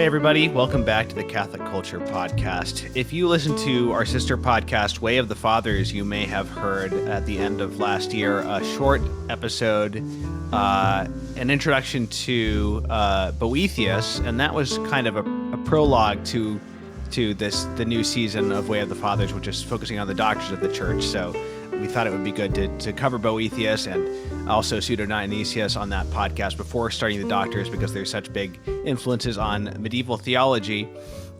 Hey everybody, welcome back to the Catholic Culture Podcast. If you listen to our sister podcast, Way of the Fathers, you may have heard at the end of last year a short episode, an introduction to Boethius, and that was kind of a prologue to the new season of Way of the Fathers, which is focusing on the doctrines of the Church. So we thought it would be good to cover Boethius and also Pseudo-Dionysius on that podcast before starting the doctors, because they're such big influences on medieval theology.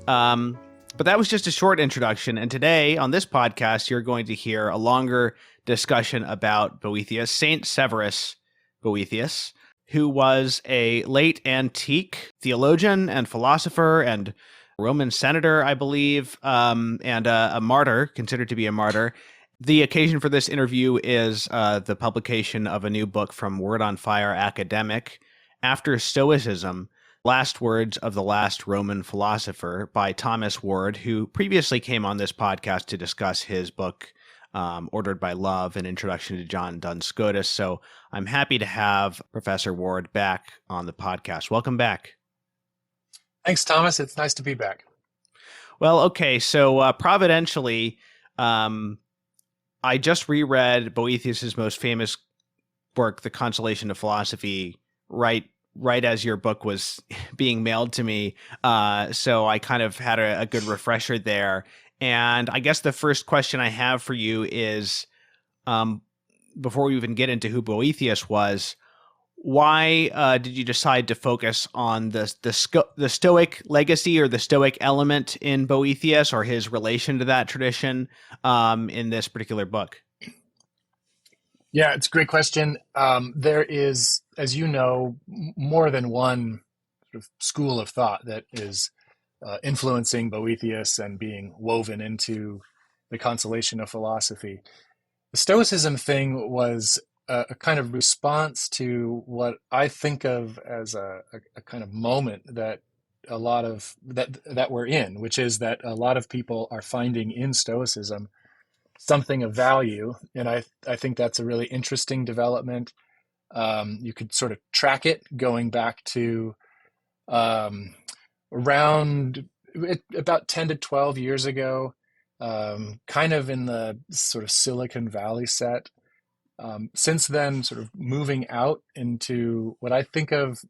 But that was just a short introduction. And today on this podcast, you're going to hear a longer discussion about Boethius, Saint Severius Boethius, who was a late antique theologian and philosopher and Roman senator, I believe, and a martyr, considered to be a martyr. The occasion for this interview is the publication of a new book from Word on Fire Academic, After Stoicism, Last Words of the Last Roman Philosopher by Thomas Ward, who previously came on this podcast to discuss his book, Ordered by Love, an introduction to John Duns Scotus. So I'm happy to have Professor Ward back on the podcast. Welcome back. Thanks, Thomas. It's nice to be back. Well, okay. So providentially, I just reread Boethius's most famous work, The Consolation of Philosophy, right as your book was being mailed to me. So I kind of had a good refresher there. And I guess the first question I have for you is, before we even get into who Boethius was, why did you decide to focus on the Stoic legacy or the Stoic element in Boethius, or his relation to that tradition, in this particular book? Yeah, it's a great question. There is, as you know, more than one sort of school of thought that is influencing Boethius and being woven into the Consolation of Philosophy. The Stoicism thing was a kind of response to what I think of as a kind of moment that a lot of that we're in, which is that a lot of people are finding in Stoicism something of value, and I think that's a really interesting development. You could sort of track it going back to around about 10 to 12 years ago, kind of in the sort of Silicon Valley set. Since then, sort of moving out into what I think of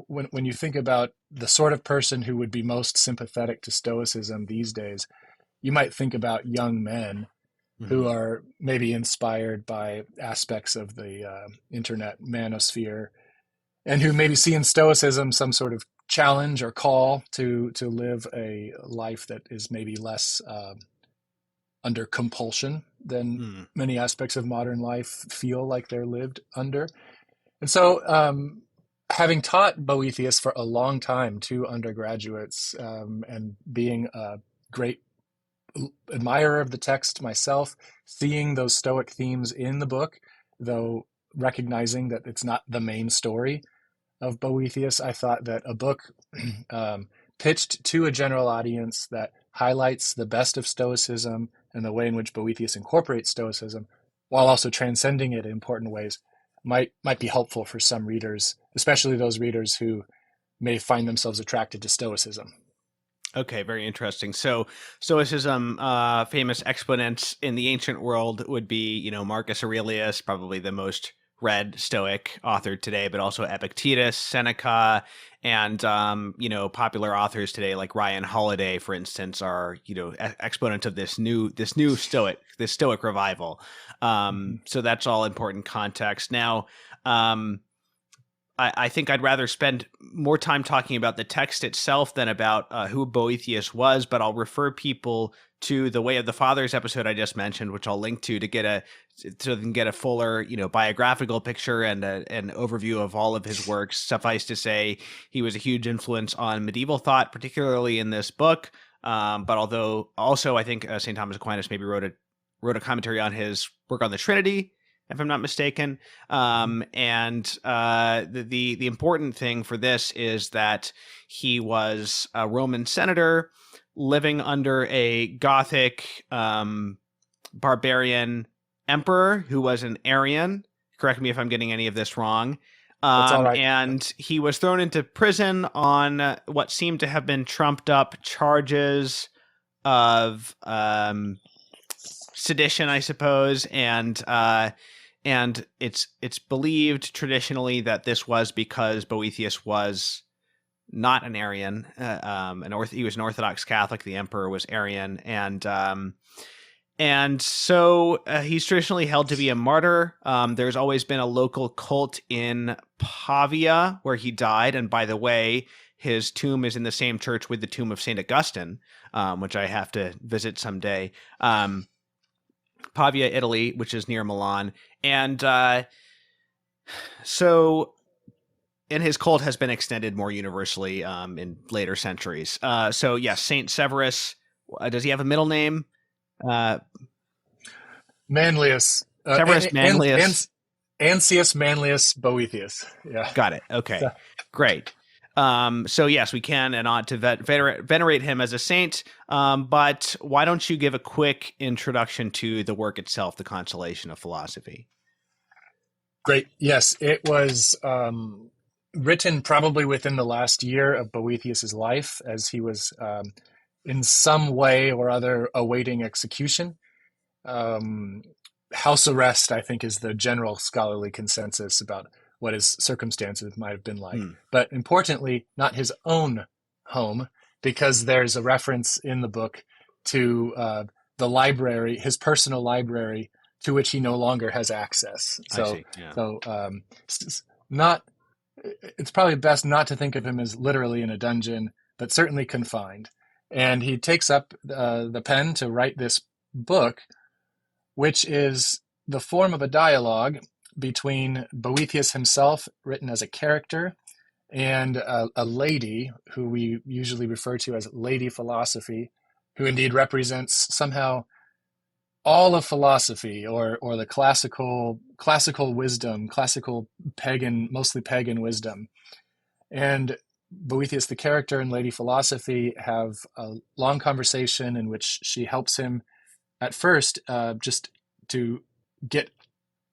when you think about the sort of person who would be most sympathetic to Stoicism these days, you might think about young men who are maybe inspired by aspects of the internet manosphere, and who maybe see in Stoicism some sort of challenge or call to live a life that is maybe less under compulsion than many aspects of modern life feel like they're lived under. And so having taught Boethius for a long time to undergraduates, and being a great admirer of the text myself, seeing those Stoic themes in the book, though recognizing that it's not the main story of Boethius, I thought that a book pitched to a general audience that highlights the best of Stoicism and the way in which Boethius incorporates Stoicism, while also transcending it in important ways, might be helpful for some readers, especially those readers who may find themselves attracted to Stoicism. Okay, very interesting. So Stoicism, famous exponents in the ancient world would be, Marcus Aurelius, probably the most read Stoic author today, but also Epictetus, Seneca, and popular authors today like Ryan Holiday, for instance, are exponents of this new Stoic revival. So that's all important context. Now, I think I'd rather spend more time talking about the text itself than about who Boethius was, but I'll refer people to the Way of the Fathers episode I just mentioned, which I'll link to so they can get a fuller, biographical picture and an overview of all of his works. Suffice to say, he was a huge influence on medieval thought, particularly in this book. But although also I think St. Thomas Aquinas maybe wrote a commentary on his work on the Trinity, if I'm not mistaken. And the important thing for this is that he was a Roman senator living under a Gothic barbarian emperor who was an Arian. Correct me if I'm getting any of this wrong. That's all right. And he was thrown into prison on what seemed to have been trumped up charges of sedition, I suppose, and it's believed traditionally that this was because Boethius was not an Arian, he was an Orthodox Catholic. The emperor was Arian, and so he's traditionally held to be a martyr. There's always been a local cult in Pavia where he died. And by the way, his tomb is in the same church with the tomb of St. Augustine, which I have to visit someday. Pavia, Italy, which is near Milan. And and his cult has been extended more universally in later centuries. So yes, St. Severus, does he have a middle name? Manlius. Severus Manlius. Anicius Manlius Boethius. Yeah. Got it. Okay. So. Great. So yes, we can and ought to venerate him as a saint. But why don't you give a quick introduction to the work itself, the Consolation of Philosophy? Great. Yes, it was written probably within the last year of Boethius's life, as he was in some way or other awaiting execution. House arrest, I think, is the general scholarly consensus about what his circumstances might have been like. But importantly, not his own home, because there's a reference in the book to the library, his personal library, to which he no longer has access. So, it's probably best not to think of him as literally in a dungeon, but certainly confined. And he takes up the pen to write this book, which is the form of a dialogue between Boethius himself, written as a character, and a lady who we usually refer to as Lady Philosophy, who indeed represents somehow all of philosophy, or the classical wisdom, classical pagan, mostly pagan wisdom. And Boethius, the character, and Lady Philosophy have a long conversation in which she helps him at first just to get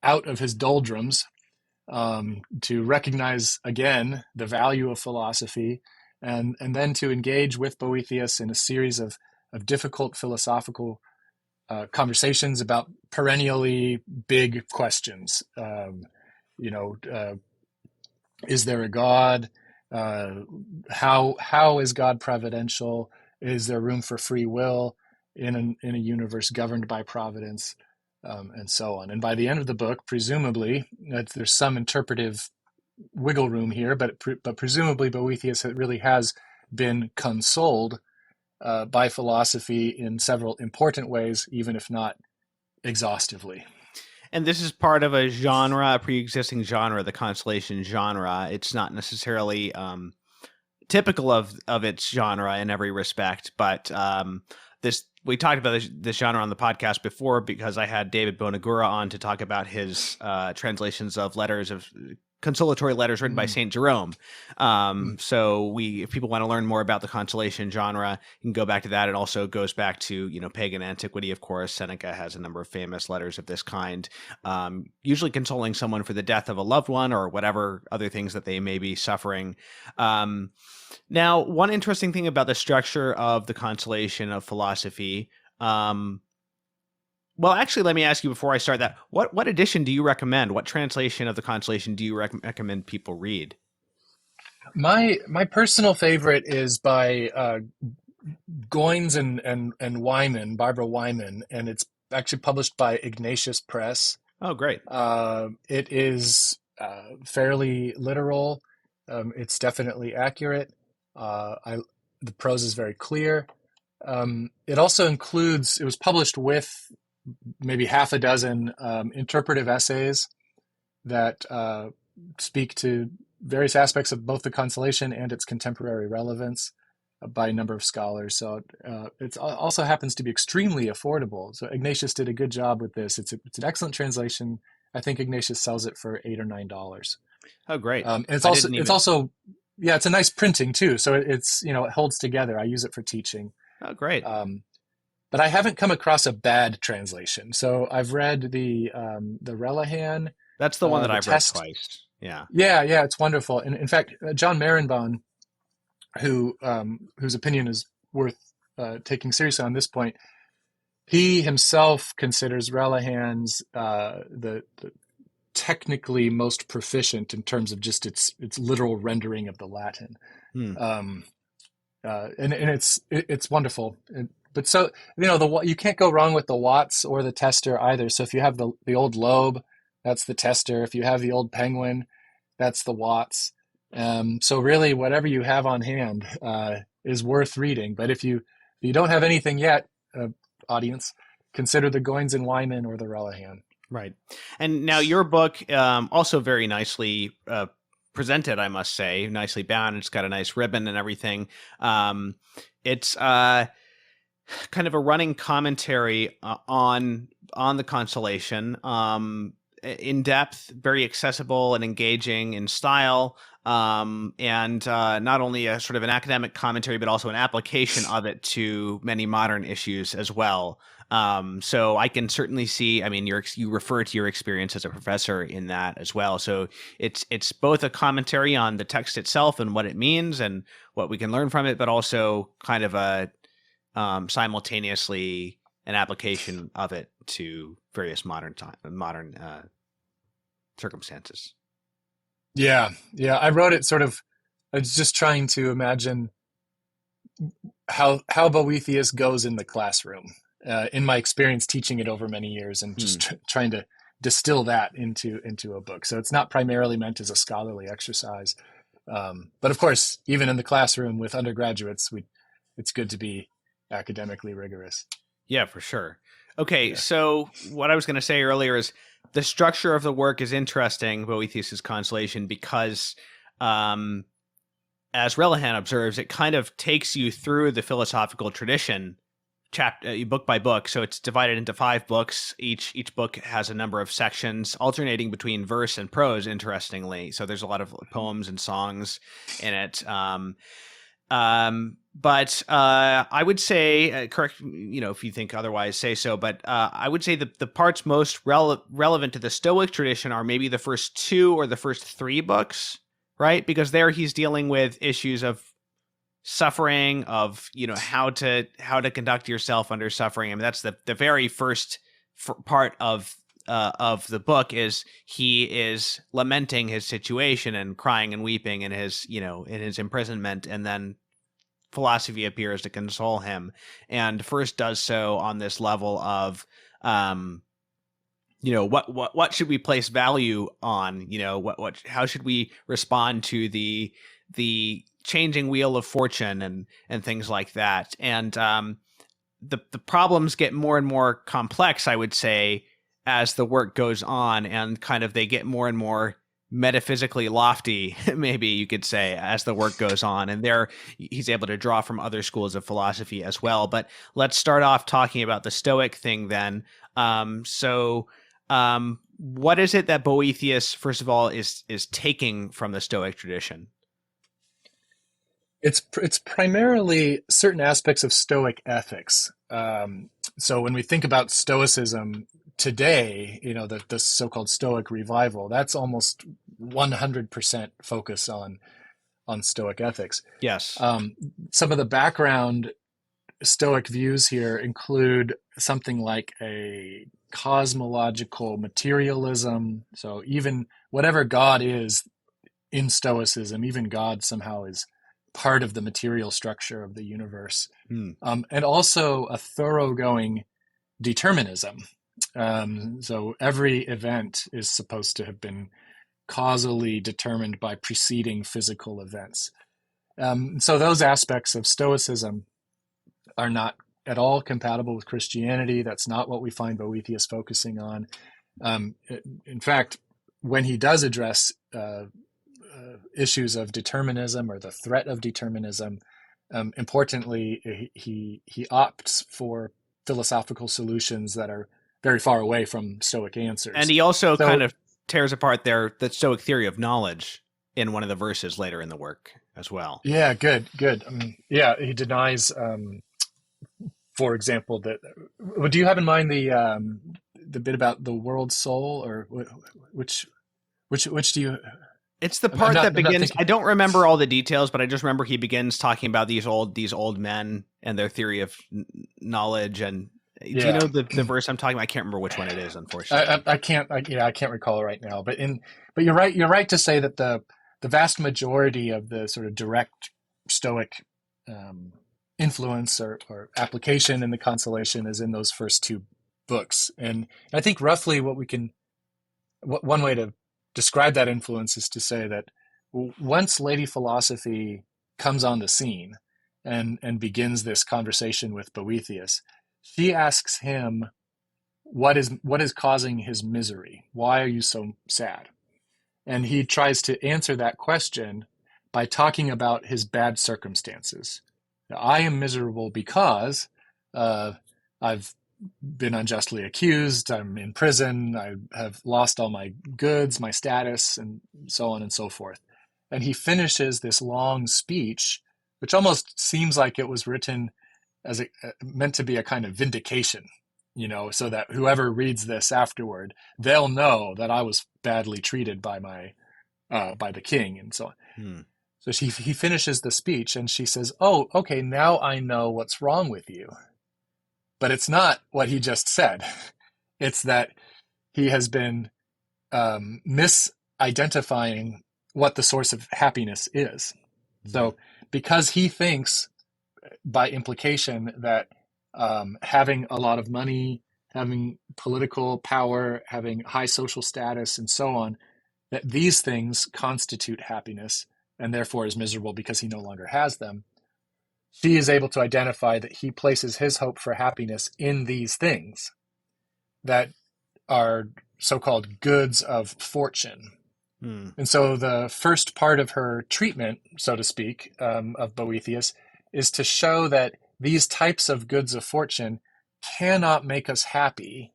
out of his doldrums, to recognize again the value of philosophy, and then to engage with Boethius in a series of difficult philosophical conversations about perennially big questions. Is there a God? How is God providential? Is there room for free will in a universe governed by providence, and so on? And by the end of the book, presumably, there's some interpretive wiggle room here, but presumably Boethius really has been consoled by philosophy in several important ways, even if not exhaustively. And this is part of a genre, a pre-existing genre, the consolation genre. It's not necessarily typical of its genre in every respect, but we talked about this genre on the podcast before because I had David Bonagura on to talk about his translations of consolatory letters written by St. Jerome. So if people want to learn more about the consolation genre, you can go back to that. It also goes back to, pagan antiquity. Of course, Seneca has a number of famous letters of this kind, usually consoling someone for the death of a loved one or whatever other things that they may be suffering. Now, one interesting thing about the structure of the Consolation of Philosophy, well, actually, let me ask you before I start that, what edition do you recommend? What translation of the Consolation do you recommend people read? My personal favorite is by Goines and Wyman, Barbara Wyman, and it's actually published by Ignatius Press. Oh, great. It is fairly literal. It's definitely accurate. The prose is very clear. It also includes, it was published with maybe half a dozen interpretive essays that speak to various aspects of both the consolation and its contemporary relevance by a number of scholars. So it also happens to be extremely affordable. So Ignatius did a good job with this. It's an excellent translation. I think Ignatius sells it for $8 or $9. Oh, great! And it's also it's a nice printing too. So it's it holds together. I use it for teaching. Oh, great! But I haven't come across a bad translation. So I've read the Relihan. That's the one that I've read twice. Yeah. Yeah, it's wonderful. And in fact, John Marenbon, whose opinion is worth taking seriously on this point, he himself considers Relihan's the technically most proficient in terms of just its literal rendering of the Latin. Hmm. Um, and it's wonderful. But so you can't go wrong with the Watts or the tester either. So if you have the old Loeb, that's the tester. If you have the old Penguin, that's the Watts. So really, whatever you have on hand is worth reading. But if you don't have anything yet, audience, consider the Goins and Wyman or the Relihan. Right. And now your book, also very nicely presented, I must say, nicely bound. It's got a nice ribbon and everything. It's kind of a running commentary on the Consolation, in depth, very accessible and engaging in style, and not only a sort of an academic commentary, but also an application of it to many modern issues as well. So I can certainly see. I mean, you refer to your experience as a professor in that as well. So it's both a commentary on the text itself and what it means and what we can learn from it, but also kind of a simultaneously an application of it to various modern circumstances. Yeah, yeah. I wrote it sort of. I was just trying to imagine how Boethius goes in the classroom. In my experience teaching it over many years, and just trying to distill that into a book. So it's not primarily meant as a scholarly exercise, but of course, even in the classroom with undergraduates, it's good to be academically rigorous. Yeah, for sure. Okay, Yeah. so what I was going to say earlier is the structure of the work is interesting, Boethius's Consolation, because as Relihan observes, it kind of takes you through the philosophical tradition book by book. So it's divided into 5 books. Each book has a number of sections alternating between verse and prose, interestingly. So there's a lot of poems and songs in it. But I would say, correct, if you think otherwise, say so. But I would say the parts most relevant to the Stoic tradition are maybe the first 2 or the first 3 books, right? Because there he's dealing with issues of suffering, of how to conduct yourself under suffering. I mean, that's the very first part of the book. Is he is lamenting his situation and crying and weeping in his imprisonment, and then philosophy appears to console him, and first does so on this level of what should we place value on, how should we respond to the changing wheel of fortune and things like that. And the problems get more and more complex, I would say, as the work goes on, and kind of they get more and more metaphysically lofty, maybe you could say, as the work goes on. And there he's able to draw from other schools of philosophy as well. But let's start off talking about the Stoic thing then. What is it that Boethius, first of all, is taking from the Stoic tradition? It's primarily certain aspects of Stoic ethics. So when we think about Stoicism today, the so-called Stoic revival, that's almost 100% focus on Stoic ethics. Yes. Some of the background Stoic views here include something like a cosmological materialism. So even whatever God is in Stoicism, even God somehow is part of the material structure of the universe. And also a thoroughgoing determinism. So every event is supposed to have been causally determined by preceding physical events. So those aspects of Stoicism are not at all compatible with Christianity. That's not what we find Boethius focusing on. In fact, when he does address issues of determinism or the threat of determinism, importantly, he opts for philosophical solutions that are very far away from Stoic answers. And he also kind of tears apart the Stoic theory of knowledge in one of the verses later in the work as well. Yeah, good. He denies, for example, that. Do you have in mind the bit about the world soul, or which do you? It's the I'm part not. that I'm not begins. I thinking. don't remember all the details, but I just remember he begins talking about these old men and their theory of knowledge. And do you Yeah, know the verse I'm talking about? I can't remember which one it is, unfortunately. I can't. I can't recall right now. But you're right. You're right to say that the vast majority of the sort of direct Stoic um, influence or application in the Consolation is in those first two books. And I think roughly one way to describe that influence is to say that once Lady Philosophy comes on the scene and begins this conversation with Boethius, she asks him, what is causing his misery? Why are you so sad? And he tries to answer that question by talking about his bad circumstances. I am miserable because I've been unjustly accused. I'm in prison. I have lost all my goods, my status, and so on and so forth. And he finishes this long speech, which almost seems like it was written meant to be a kind of vindication, so that whoever reads this afterward, they'll know that I was badly treated by the king and so on. Hmm. So he finishes the speech and she says, "Oh, okay, now I know what's wrong with you." But it's not what he just said. It's that he has been misidentifying what the source of happiness is. Hmm. So because he thinks, by implication, that having a lot of money, having political power, having high social status, and so on, that these things constitute happiness and therefore is miserable because he no longer has them, she is able to identify that he places his hope for happiness in these things that are so-called goods of fortune. Hmm. And so the first part of her treatment, so to speak, of Boethius is to show that these types of goods of fortune cannot make us happy.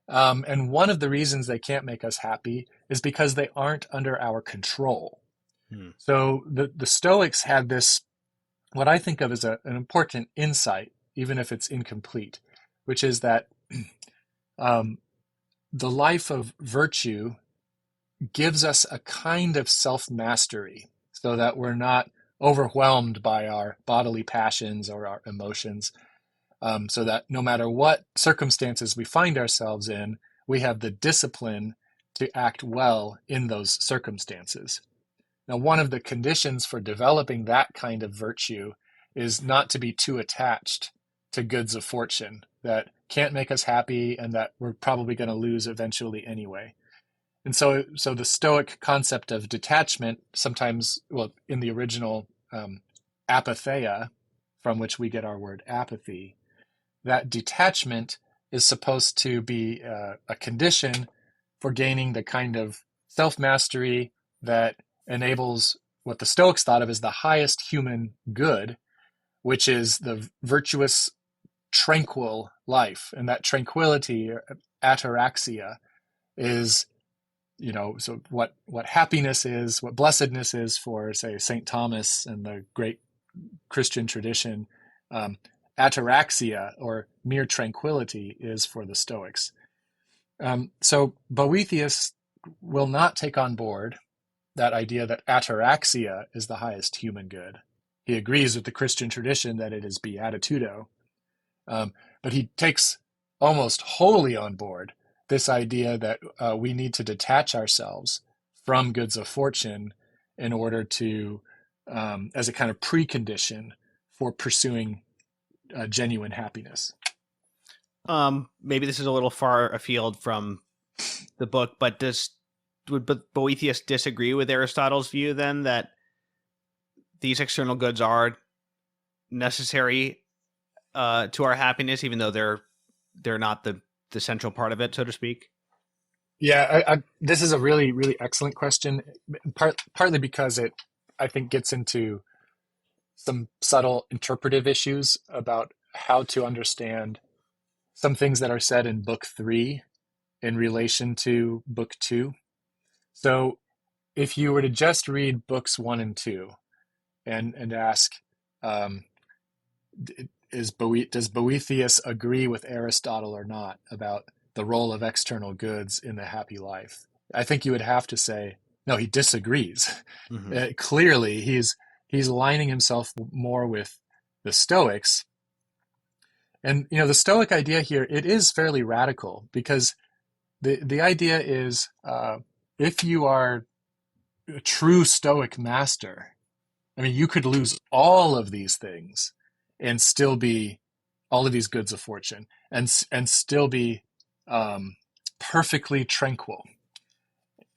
And one of the reasons they can't make us happy is because they aren't under our control. Hmm. So the Stoics had this, what I think of as an important insight, even if it's incomplete, which is that um, the life of virtue gives us a kind of self-mastery so that we're not overwhelmed by our bodily passions or our emotions, so that no matter what circumstances we find ourselves in, we have the discipline to act well in those circumstances. Now, one of the conditions for developing that kind of virtue is not to be too attached to goods of fortune that can't make us happy and that we're probably going to lose eventually anyway. And so the Stoic concept of detachment, sometimes, well, in the original apatheia, from which we get our word apathy, that detachment is supposed to be a condition for gaining the kind of self mastery that enables what the Stoics thought of as the highest human good, which is the virtuous, tranquil life. And that tranquility, ataraxia, is, so what happiness is, what blessedness is for, say, St. Thomas and the great Christian tradition, um, ataraxia, or mere tranquility, is for the Stoics. So Boethius will not take on board that idea that ataraxia is the highest human good. He agrees with the Christian tradition that it is beatitudo, but he takes almost wholly on board this idea that we need to detach ourselves from goods of fortune in order to, as a kind of precondition for pursuing genuine happiness. Maybe this is a little far afield from the book, but would Boethius disagree with Aristotle's view then that these external goods are necessary to our happiness, even though they're not the central part of it, so to speak? Yeah, this is a really, really excellent question. Partly because it, I think, gets into some subtle interpretive issues about how to understand some things that are said in Book 3 in relation to Book 2. So if you were to just read Books 1 and 2 and ask, um, does Boethius agree with Aristotle or not about the role of external goods in the happy life? I think you would have to say No, he disagrees. Hmm. Clearly, he's aligning himself more with the Stoics. And the Stoic idea here, it is fairly radical, because the idea is, if you are a true Stoic master, I mean, you could lose all of these things and still be all of these goods of fortune, and still be um, perfectly tranquil.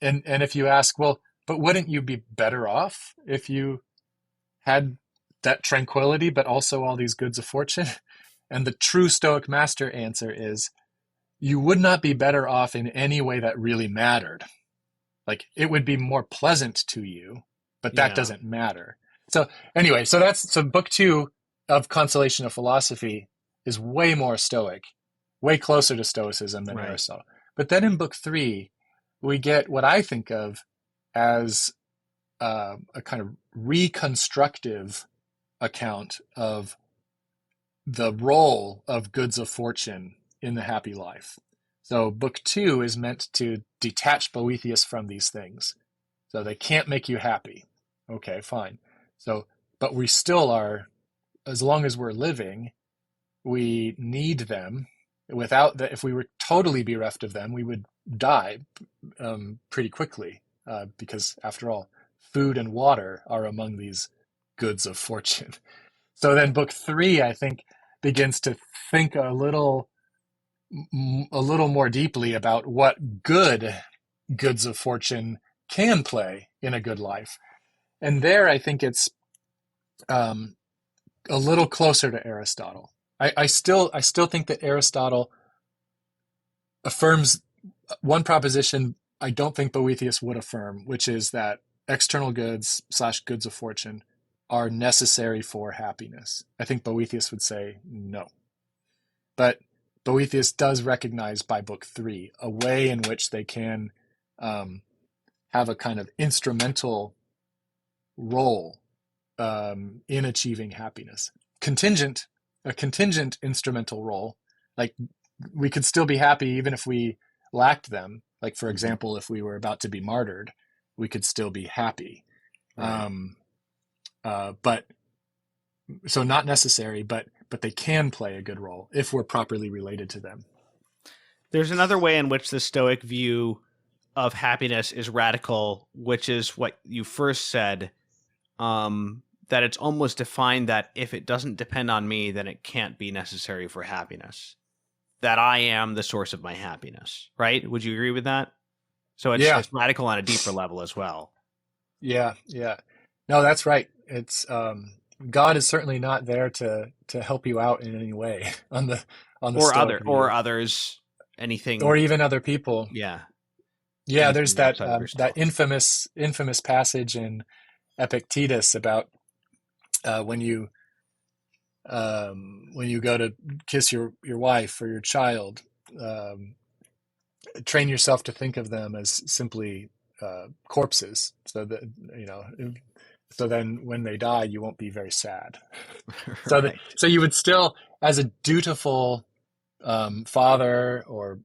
And if you ask, well, but wouldn't you be better off if you had that tranquility, but also all these goods of fortune? And the true Stoic master answer is, you would not be better off in any way that really mattered. Like, it would be more pleasant to you, but that Yeah. doesn't matter. So anyway, so book two of Consolation of Philosophy is way more Stoic, way closer to Stoicism than Right. Aristotle. But then in book three, we get what I think of as a kind of reconstructive account of the role of goods of fortune in the happy life. So book two is meant to detach Boethius from these things. So they can't make you happy. Okay, fine. So, but we still are, as long as we're living, we need them. Without that, if we were totally bereft of them, we would die pretty quickly, because, after all, food and water are among these goods of fortune. So then, book three, I think, begins to think a little more deeply about what good goods of fortune can play in a good life. And there, I think it's um, a little closer to Aristotle. I still think that Aristotle affirms one proposition I don't think Boethius would affirm, which is that external goods / goods of fortune are necessary for happiness. I think Boethius would say no. But Boethius does recognize by book three a way in which they can um, have a kind of instrumental role in achieving happiness. A contingent instrumental role, like, we could still be happy even if we lacked them. Like, for Hmm. example, if we were about to be martyred, we could still be happy. Right. Um, but so not necessary, but they can play a good role if we're properly related to them. There's another way in which the Stoic view of happiness is radical, which is what you first said, that it's almost defined that if it doesn't depend on me, then it can't be necessary for happiness. That I am the source of my happiness, right? Would you agree with that? So Yeah, it's radical on a deeper level as well. yeah, yeah. No, that's right. It's God is certainly not there to help you out in any way on the Stoic Or view, others, or anything, even other people. yeah, Yeah, there's anything that outside of that yourself. infamous passage in Epictetus about uh, when you when you go to kiss your wife or your child, um, train yourself to think of them as simply corpses, so that you know. So then, when they die, you won't be very sad. Right. So you would still, as a dutiful father or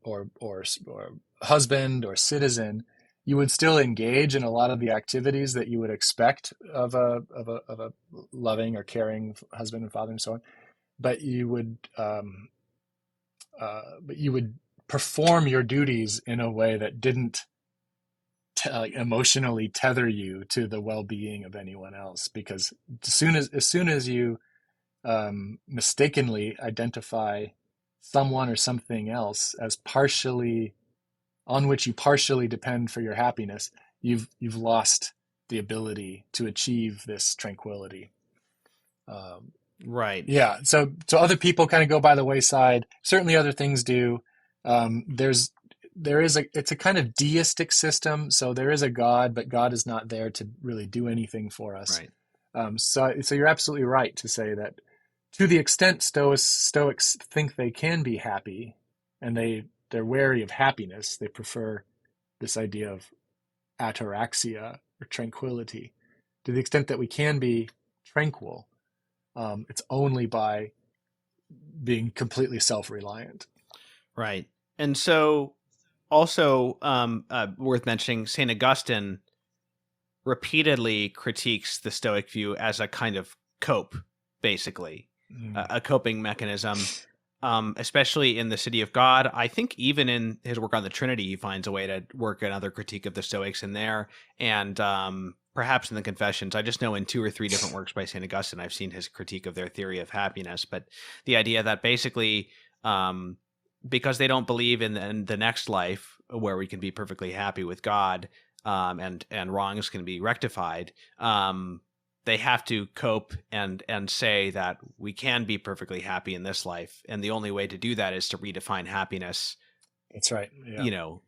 husband or citizen, you would still engage in a lot of the activities that you would expect of a loving or caring husband and father and so on. But you would perform your duties in a way that didn't like emotionally tether you to the well-being of anyone else, because as soon as you mistakenly identify someone or something else as partially on which you partially depend for your happiness, you've lost the ability to achieve this tranquility. Um, Right. yeah, so other people kind of go by the wayside. Certainly, other things do. There is it's a kind of deistic system, so there is a God, but God is not there to really do anything for us. Right. So you're absolutely right to say that, to the extent Stoics think they can be happy, and they're wary of happiness, they prefer this idea of ataraxia or tranquility. To the extent that we can be tranquil, it's only by being completely self-reliant. Right. And so also worth mentioning St. Augustine repeatedly critiques the Stoic view as a kind of cope, basically, Mm. a coping mechanism, especially in the City of God. I think even in his work on the Trinity, he finds a way to work another critique of the Stoics in there, and perhaps in the Confessions. I just know in 2 or 3 different works by St. Augustine, I've seen his critique of their theory of happiness. But the idea that basically, because they don't believe in the next life where we can be perfectly happy with God, and wrongs can be rectified, they have to cope and say that we can be perfectly happy in this life, and the only way to do that is to redefine happiness, That's right. Yeah. you know,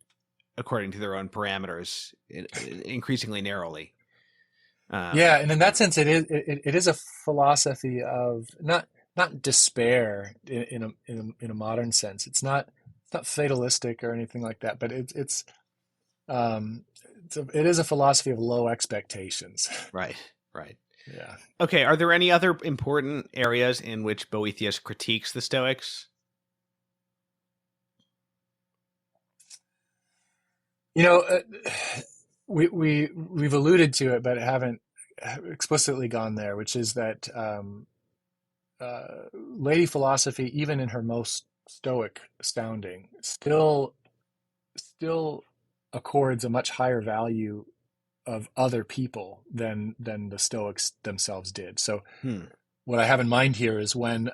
according to their own parameters, increasingly narrowly. Yeah, Um, and in that sense, it is a philosophy of not despair in a modern sense. It's not fatalistic or anything like that, but um, it is a philosophy of low expectations. right, right. Yeah. Okay, are there any other important areas in which Boethius critiques the Stoics? You know, we've alluded to it, but haven't explicitly gone there, which is that lady philosophy, even in her most stoic sounding, still accords a much higher value of other people than the Stoics themselves did. So Hmm. what I have in mind here is when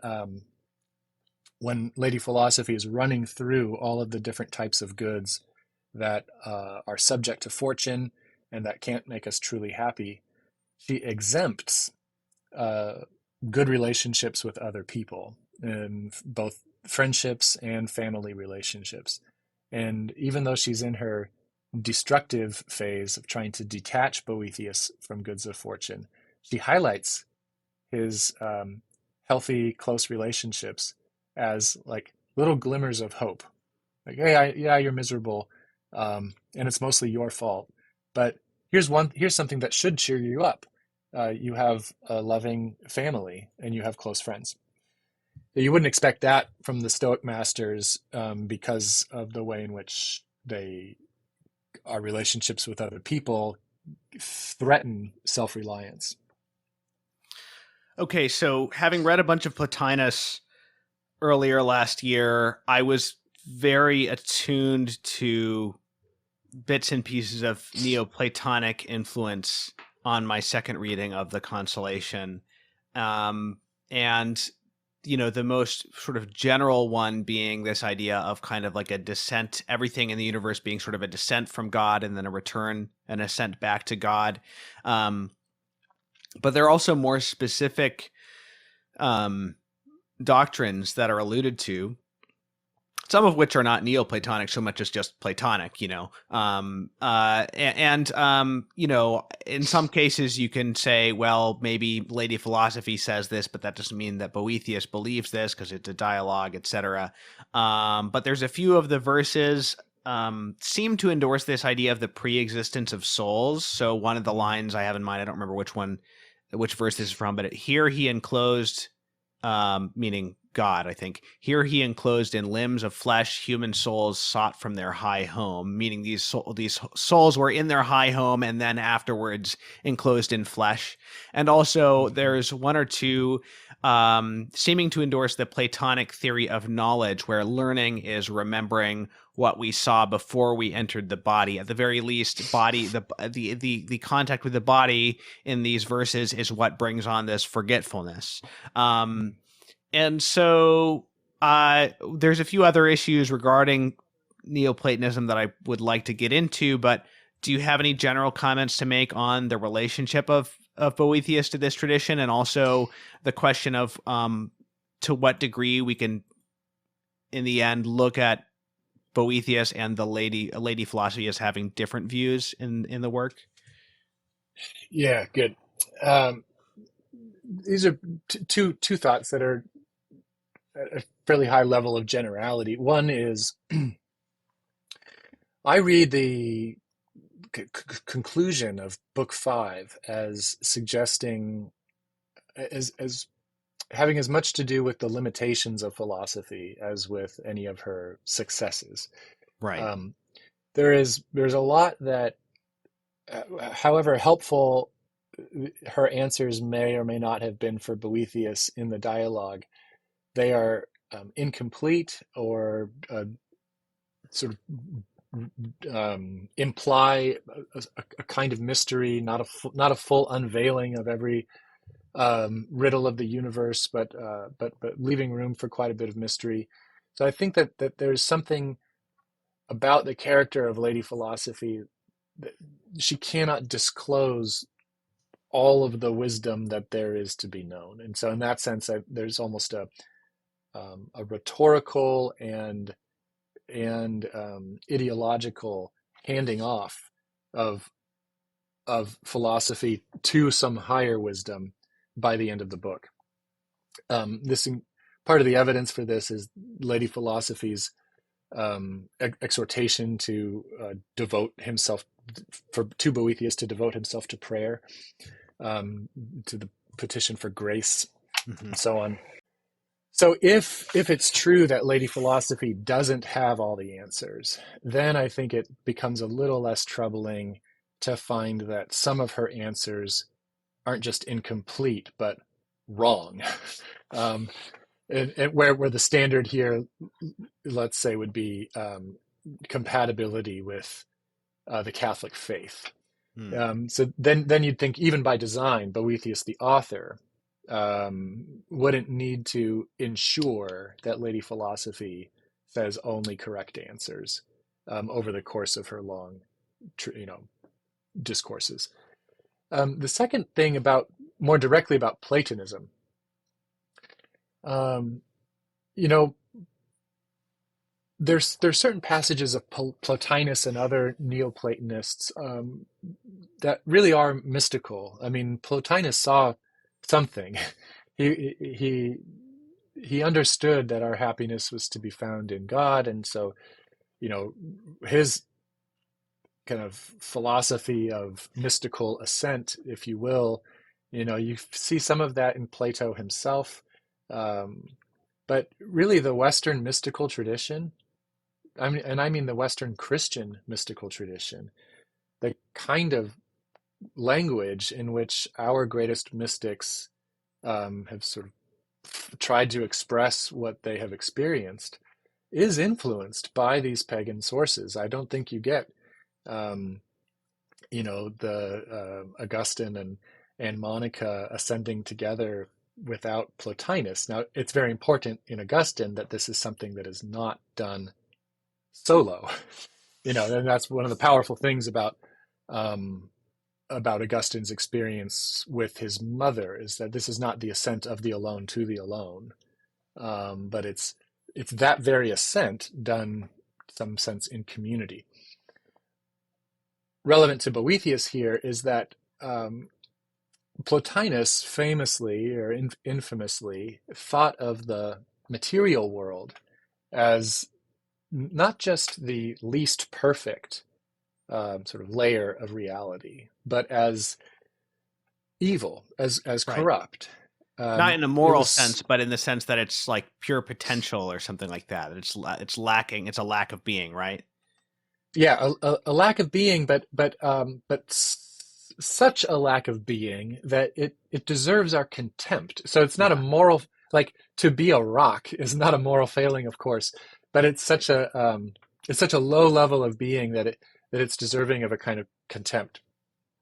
lady philosophy is running through all of the different types of goods that are subject to fortune and that can't make us truly happy, she exempts uh, good relationships with other people, in both friendships and family relationships. And even though she's in her destructive phase of trying to detach Boethius from goods of fortune, she highlights his healthy, close relationships as like little glimmers of hope. Like, hey, yeah, you're miserable, and it's mostly your fault. But here's something that should cheer you up. You have a loving family, and you have close friends. You wouldn't expect that from the Stoic masters because of the way in which our relationships with other people threaten self-reliance. Okay, so having read a bunch of Plotinus earlier last year, I was very attuned to bits and pieces of Neoplatonic influence on my second reading of the Consolation. And, the most sort of general one being this idea of kind of like a descent, everything in the universe being sort of a descent from God and then a return, an ascent back to God. Um, but there are also more specific um, doctrines that are alluded to, some of which are not Neoplatonic so much as just Platonic, in some cases you can say, well, maybe lady philosophy says this, but that doesn't mean that Boethius believes this because it's a dialogue, etc. But there's a few of the verses seem to endorse this idea of the pre-existence of souls. So one of the lines I have in mind, I don't remember which verse this is from, but here he enclosed, meaning God, I think. Here he enclosed in limbs of flesh, human souls sought from their high home, meaning these souls were in their high home and then afterwards enclosed in flesh. And also there's one or two seeming to endorse the Platonic theory of knowledge, where learning is remembering what we saw before we entered the body. At the very least, the contact with the body in these verses is what brings on this forgetfulness. And so there's a few other issues regarding Neoplatonism that I would like to get into, but do you have any general comments to make on the relationship of Boethius to this tradition, and also the question of to what degree we can, in the end, look at Boethius and the lady philosophy as having different views in the work? Yeah, good. Um, these are two thoughts that are at a fairly high level of generality. One is I read the conclusion of Book Five as suggesting as having as much to do with the limitations of philosophy as with any of her successes. Right. Um, there's a lot that however helpful her answers may or may not have been for Boethius in the dialogue, they are incomplete or sort of imply a kind of mystery, not a full unveiling of every riddle of the universe, but leaving room for quite a bit of mystery. So I think that there's something about the character of Lady Philosophy that she cannot disclose all of the wisdom that there is to be known, and so in that sense, there's almost a rhetorical and ideological handing off of philosophy to some higher wisdom by the end of the book. This part of the evidence for this is Lady Philosophy's exhortation to devote himself to Boethius to devote himself to prayer, to the petition for grace, and so on. So if it's true that Lady Philosophy doesn't have all the answers, then I think it becomes a little less troubling to find that some of her answers aren't just incomplete, but wrong. And where the standard here, let's say, would be compatibility with the Catholic faith. So then you'd think, even by design, Boethius, the author, wouldn't need to ensure that Lady Philosophy says only correct answers over the course of her long, discourses. The second thing more directly about Platonism, you know, there's certain passages of Plotinus and other Neoplatonists that really are mystical. I mean, Plotinus saw something. He understood that our happiness was to be found in God, and so, his kind of philosophy of mystical ascent, if you will, you see some of that in Plato himself. But really, the Western mystical tradition, I mean the Western Christian mystical tradition, the kind of language in which our greatest mystics have sort of tried to express what they have experienced, is influenced by these pagan sources. I don't think you get, the Augustine and Monica ascending together without Plotinus. Now, it's very important in Augustine that this is something that is not done solo, and that's one of the powerful things about Augustine's experience with his mother, is that this is not the ascent of the alone to the alone, but it's that very ascent done, in some sense, in community. Relevant to Boethius here is that Plotinus famously or infamously thought of the material world as not just the least perfect sort of layer of reality, but as evil, as Right. corrupt. Not in a moral sense, but in the sense that it's like pure potential or something like that. It's lacking. It's a lack of being, right? Yeah, a lack of being, but such a lack of being that it deserves our contempt. So it's not a moral, like, to be a rock is not a moral failing, of course, but it's such a low level of being that it's deserving of a kind of contempt.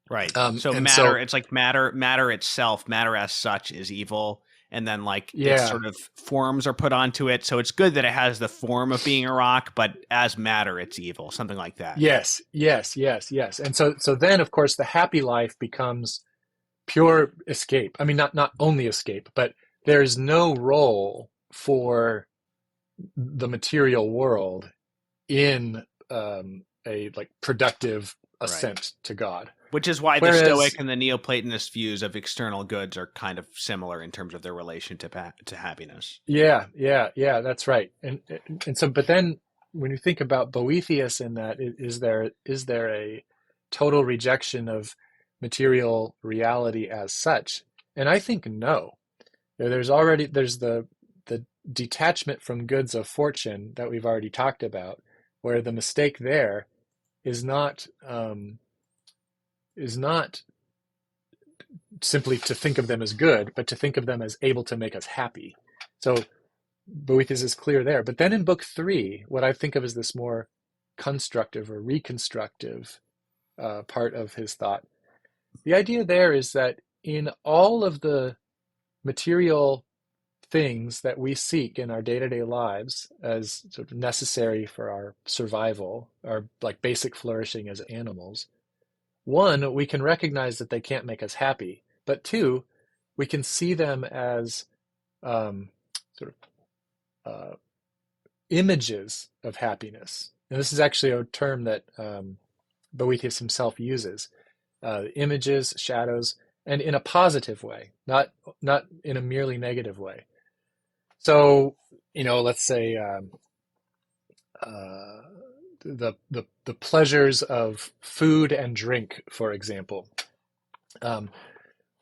Right. So matter, it's like matter itself, matter as such is evil. And then its sort of forms are put onto it. So it's good that it has the form of being a rock, but as matter, it's evil, something like that. Yes. And so then, of course, the happy life becomes pure escape. I mean, not only escape, but there's no role for the material world in a productive ascent to God. Which is why the Stoic and the Neoplatonist views of external goods are kind of similar in terms of their relation to happiness. Yeah, that's right. And so, but then when you think about Boethius in that, is there a total rejection of material reality as such? And I think no. There's the detachment from goods of fortune that we've already talked about, where the mistake there is not is not simply to think of them as good, but to think of them as able to make us happy. So Boethius is clear there. But then in book 3, what I think of as this more constructive or reconstructive part of his thought, the idea there is that in all of the material things that we seek in our day-to-day lives as sort of necessary for our survival, our like basic flourishing as animals, one, we can recognize that they can't make us happy, but two, we can see them as sort of images of happiness. And this is actually a term that Boethius himself uses. Images, shadows, and in a positive way, not in a merely negative way. So, let's say the pleasures of food and drink, for example.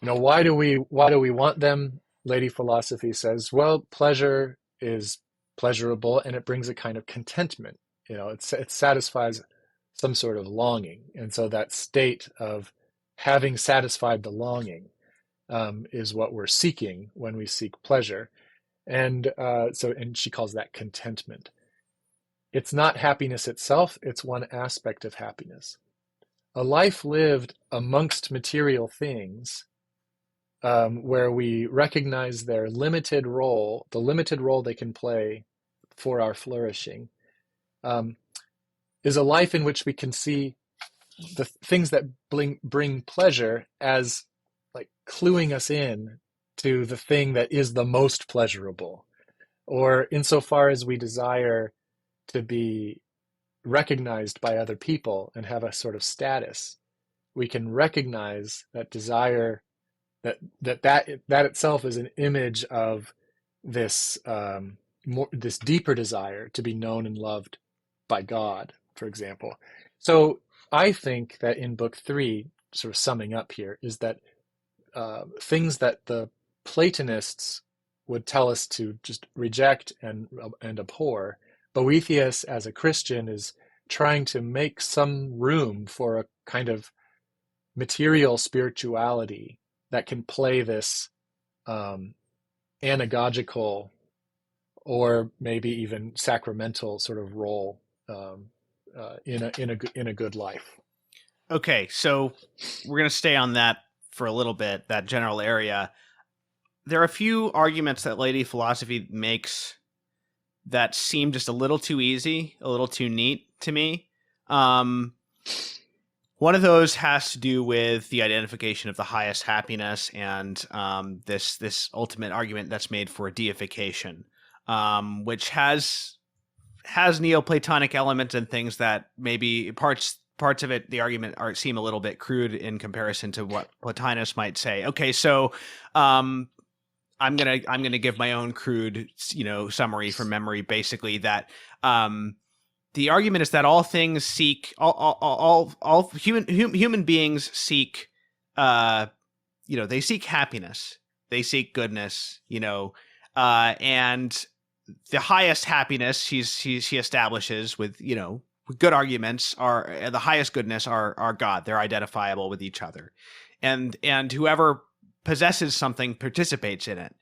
Why do we want them? Lady Philosophy says, well, pleasure is pleasurable and it brings a kind of contentment. It satisfies some sort of longing, and so that state of having satisfied the longing is what we're seeking when we seek pleasure. And and she calls that contentment. It's not happiness itself, it's one aspect of happiness. A life lived amongst material things, where we recognize their limited role, the limited role they can play for our flourishing, is a life in which we can see the things that bring pleasure as like cluing us in to the thing that is the most pleasurable, or insofar as we desire to be recognized by other people and have a sort of status, we can recognize that desire, that itself is an image of this this deeper desire to be known and loved by God, for example. So I think that in book 3, sort of summing up here, is that things that the Platonists would tell us to just reject and abhor, Boethius as a Christian is trying to make some room for a kind of material spirituality that can play this anagogical or maybe even sacramental sort of role in a good life. Okay, so we're going to stay on that for a little bit, that general area. There are a few arguments that Lady Philosophy makes that seem just a little too easy, a little too neat to me. One of those has to do with the identification of the highest happiness and this ultimate argument that's made for deification, which has Neoplatonic elements and things that maybe parts of it, the argument seem a little bit crude in comparison to what Plotinus might say. Okay, so I'm gonna give my own crude, summary from memory. Basically, that the argument is that all things seek, all human beings seek, they seek happiness, they seek goodness, and the highest happiness she establishes with good arguments are the highest goodness are God. They're identifiable with each other, and whoever possesses something participates in it.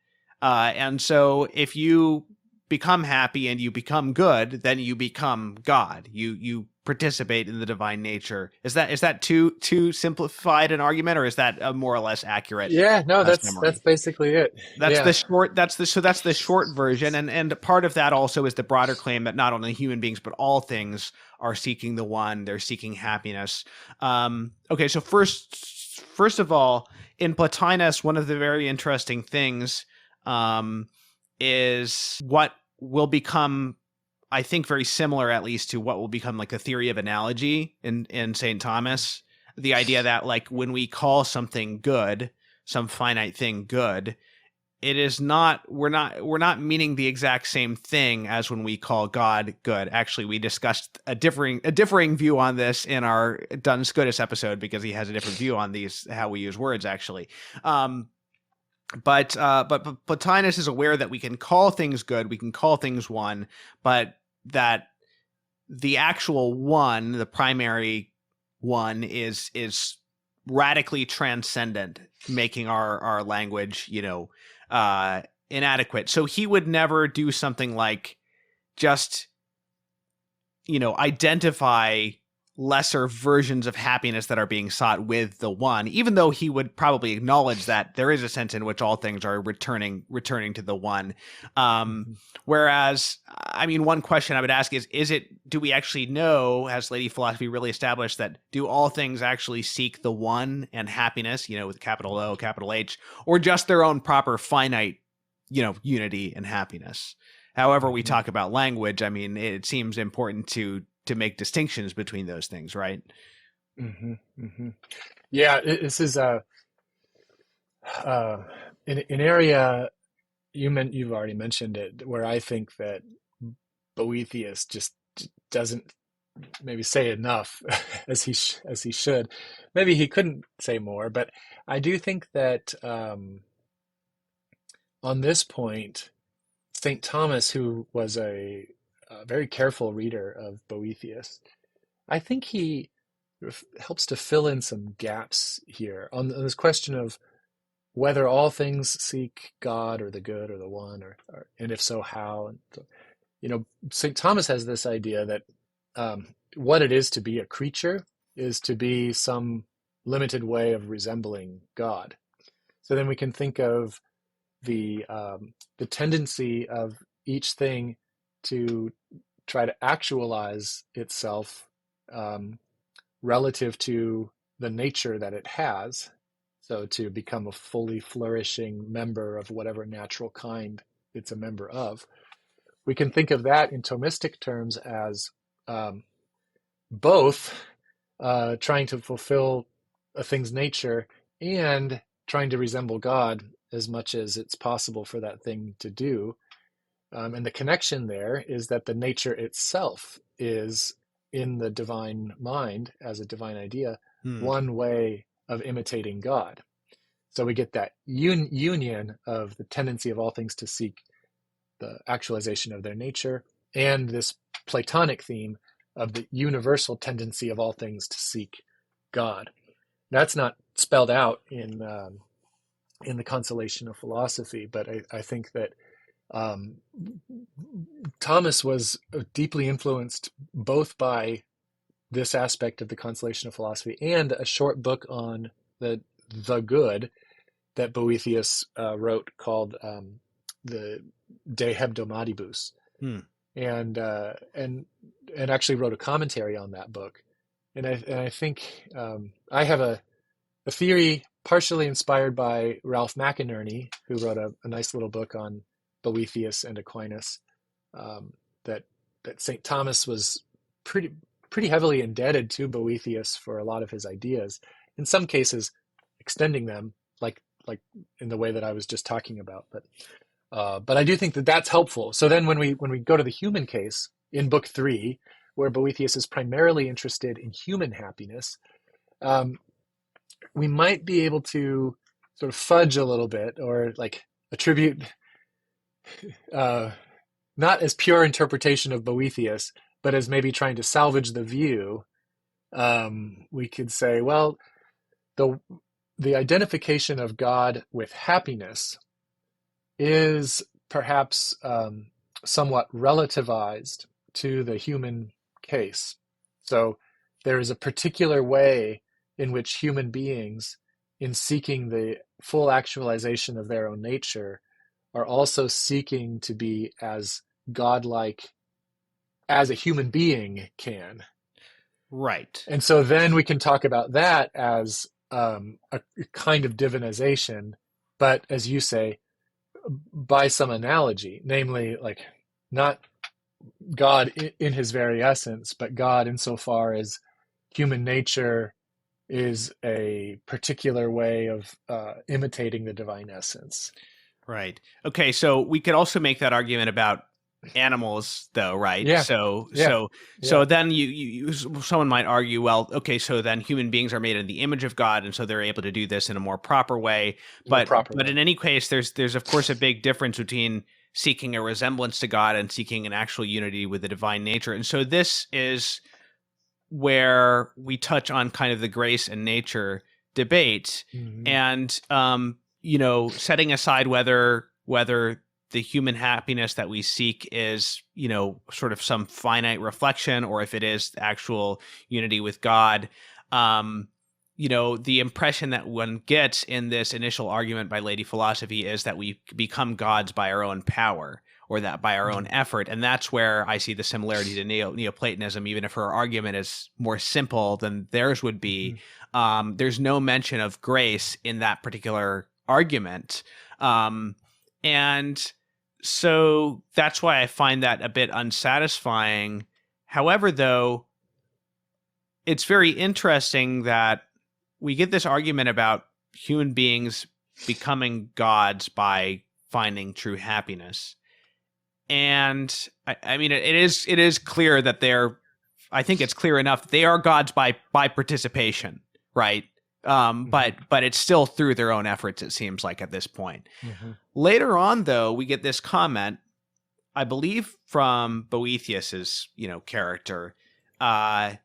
And so if you become happy and you become good, then you become God. You participate in the divine nature. Is that too simplified an argument, or is that a more or less accurate? Yeah, no, that's summary? basically it. That's the short version, and part of that also is the broader claim that not only human beings but all things are seeking the one. They're seeking happiness. Okay, so first of all, in Plotinus, one of the very interesting things is what will become, I think, very similar, at least, to what will become like the theory of analogy in St. Thomas. The idea that, like, when we call something good, some finite thing good, it is not, we're not meaning the exact same thing as when we call God good. Actually, we discussed a differing view on this in our Duns Scotus episode, because he has a different view on these, how we use words, actually. But Plotinus is aware that we can call things good, we can call things one, but that the actual one, the primary one, is radically transcendent, making our language, inadequate. So he would never do something like just, identify lesser versions of happiness that are being sought with the one, even though he would probably acknowledge that there is a sense in which all things are returning to the one. Whereas, I mean, one question I would ask is do we actually know, has Lady Philosophy really established that do all things actually seek the one and happiness, with capital O, capital H, or just their own proper finite, unity and happiness? However we talk about language, I mean, it seems important to make distinctions between those things, right? Yeah, this is an area you've already mentioned it, where I think that Boethius just doesn't maybe say enough as he should. Maybe he couldn't say more, but I do think that on this point, St. Thomas, who was a very careful reader of Boethius, I think he helps to fill in some gaps here on this question of whether all things seek God or the good or the one, and if so, how. And so, St. Thomas has this idea that what it is to be a creature is to be some limited way of resembling God. So then we can think of the tendency of each thing to try to actualize itself relative to the nature that it has. So to become a fully flourishing member of whatever natural kind it's a member of. We can think of that in Thomistic terms as both trying to fulfill a thing's nature and trying to resemble God as much as it's possible for that thing to do. And the connection there is that the nature itself is, in the divine mind as a divine idea, one way of imitating God. So we get that union of the tendency of all things to seek the actualization of their nature and this Platonic theme of the universal tendency of all things to seek God. That's not spelled out in the Consolation of Philosophy, but I think that Thomas was deeply influenced both by this aspect of the Consolation of Philosophy and a short book on the good that Boethius wrote called the De Hebdomadibus, and actually wrote a commentary on that book. And I think I have a theory partially inspired by Ralph McInerney, who wrote a nice little book on Boethius and Aquinas, that St. Thomas was pretty heavily indebted to Boethius for a lot of his ideas, in some cases extending them, like in the way that I was just talking about. But I do think that that's helpful. So then when we go to the human case in Book 3, where Boethius is primarily interested in human happiness, we might be able to sort of fudge a little bit, or like attribute not as pure interpretation of Boethius, but as maybe trying to salvage the view. We could say, well, the identification of God with happiness is perhaps somewhat relativized to the human case. So there is a particular way in which human beings, in seeking the full actualization of their own nature, are also seeking to be as godlike as a human being can. Right. And so then we can talk about that as a kind of divinization, but as you say, by some analogy, namely, like, not God in his very essence, but God insofar as human nature is a particular way of imitating the divine essence. Right. Okay, so we could also make that argument about animals, though, right? Yeah. So Yeah. then someone might argue, well, okay, so then human beings are made in the image of God, and so they're able to do this in a more proper way. But in any case, there's of course a big difference between seeking a resemblance to God and seeking an actual unity with the divine nature. And so this is where we touch on kind of the grace and nature debate, Mhm. and setting aside whether the human happiness that we seek is sort of some finite reflection, or if it is actual unity with God. The impression that one gets in this initial argument by Lady Philosophy is that we become gods by our own power, or that by our own Mhm. effort. And that's where I see the similarity to Neoplatonism, even if her argument is more simple than theirs would be. Mhm. There's no mention of grace in that particular argument. And so that's why I find that a bit unsatisfying. However, though, it's very interesting that we get this argument about human beings becoming gods by finding true happiness. And I mean, it is clear that they're. I think it's clear enough that they are gods by participation, right? But Mhm. it's still through their own efforts. It seems like at this point. Mhm. Later on, though, we get this comment, I believe, from Boethius's character, uh,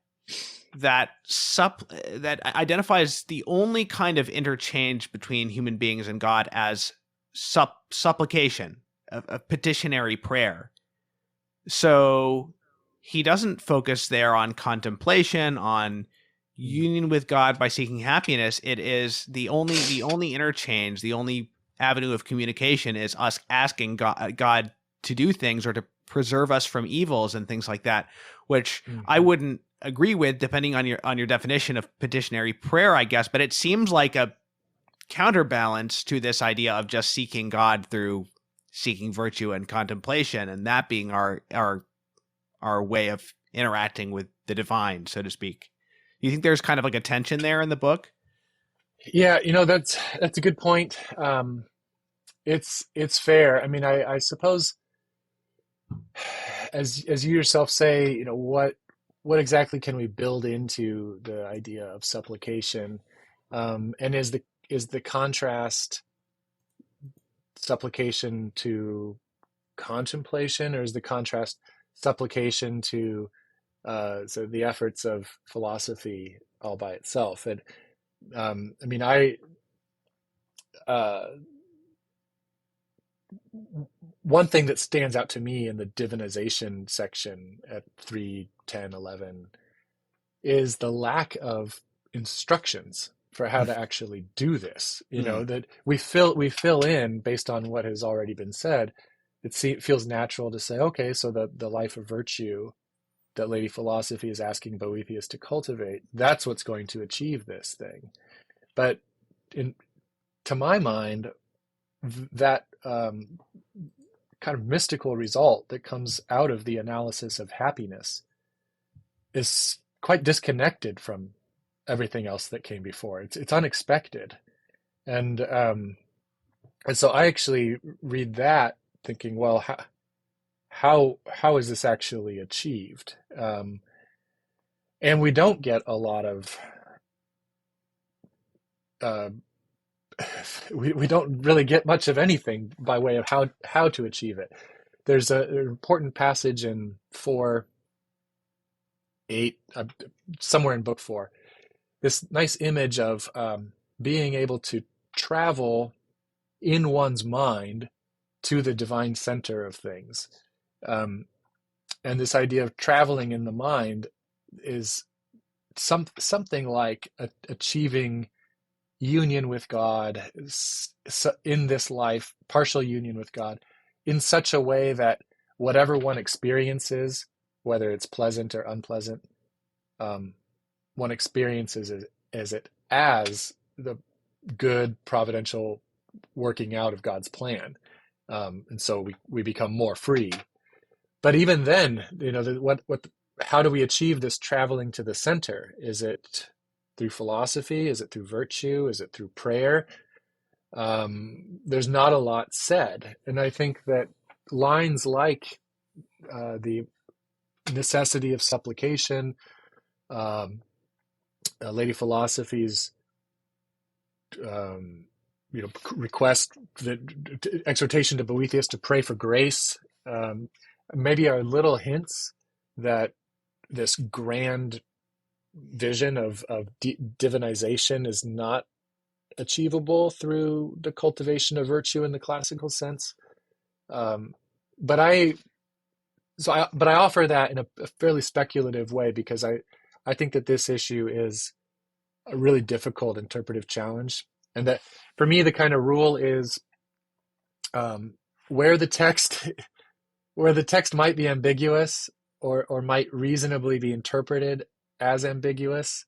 that identifies the only kind of interchange between human beings and God as supplication, a petitionary prayer. So he doesn't focus there on contemplation, on Mhm. union with God by seeking happiness. It is the only interchange, the only avenue of communication is us asking God to do things, or to preserve us from evils and things like that, which I Mhm. wouldn't agree with, depending on your definition of petitionary prayer, I guess. But it seems like a counterbalance to this idea of just seeking God through seeking virtue and contemplation, and that being our way of interacting with the divine, so to speak. You think there's kind of like a tension there in the book? Yeah, that's a good point. It's fair. I mean, I suppose, as you yourself say, what exactly can we build into the idea of supplication? And is the contrast supplication to contemplation, or is the contrast supplication to so the efforts of philosophy all by itself? And I mean, I uh, one thing that stands out to me in the divinization section at 3:10:11 is the lack of instructions for how to actually do this. Hmm. That we fill in based on what has already been said. It feels natural to say, okay, so the life of virtue that Lady Philosophy is asking Boethius to cultivate, that's what's going to achieve this thing. But in to my mind, that kind of mystical result that comes out of the analysis of happiness is quite disconnected from everything else that came before. It's unexpected, and so I actually read that thinking, well, how is this actually achieved? And we don't get a lot of uh, we don't really get much of anything by way of how to achieve it. There's an important passage in 4:8, somewhere in book 4, this nice image of being able to travel in one's mind to the divine center of things. Um, and this idea of traveling in the mind is something like achieving union with God in this life, partial union with God, in such a way that whatever one experiences, whether it's pleasant or unpleasant, um, one experiences as the good providential working out of God's plan. And so we become more free. But even then, how do we achieve this traveling to the center? Is it through philosophy? Is it through virtue? Is it through prayer? There's not a lot said. And I think that lines like the necessity of supplication, um, Lady Philosophy's um, request, the exhortation to Boethius to pray for grace, maybe are little hints that this grand vision of divinization is not achievable through the cultivation of virtue in the classical sense. Um, but I offer that in a fairly speculative way because I think that this issue is a really difficult interpretive challenge, and that for me the kind of rule is um, where the text where the text might be ambiguous or might reasonably be interpreted as ambiguous,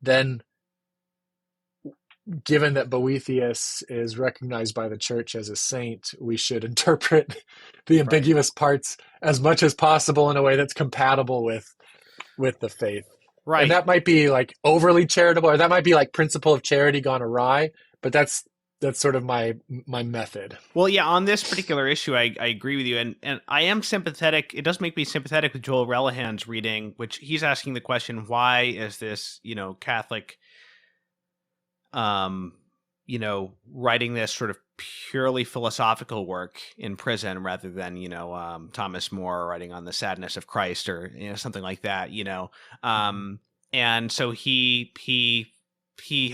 then given that Boethius is recognized by the church as a saint, we should interpret the Right. ambiguous parts as much as possible in a way that's compatible with the faith. And Right. that might be like overly charitable, or that might be like principle of charity gone awry, but that's sort of my method. Well, yeah, on this particular issue, I agree with you, and I am sympathetic. It does make me sympathetic with Joel Relihan's reading, which he's asking the question, why is this, Catholic, um, writing this sort of purely philosophical work in prison rather than, Thomas More writing on the sadness of Christ or, something like that. And so he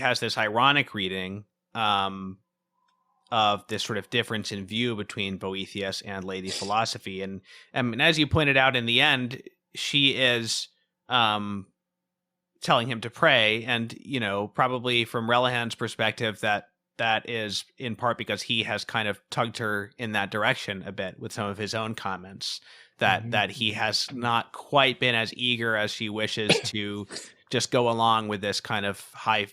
has this ironic reading, of this sort of difference in view between Boethius and Lady Philosophy. And I mean, as you pointed out in the end, she is telling him to pray. And, probably from Relihan's perspective, that is in part because he has kind of tugged her in that direction a bit with some of his own comments, that he has not quite been as eager as she wishes to just go along with this kind of high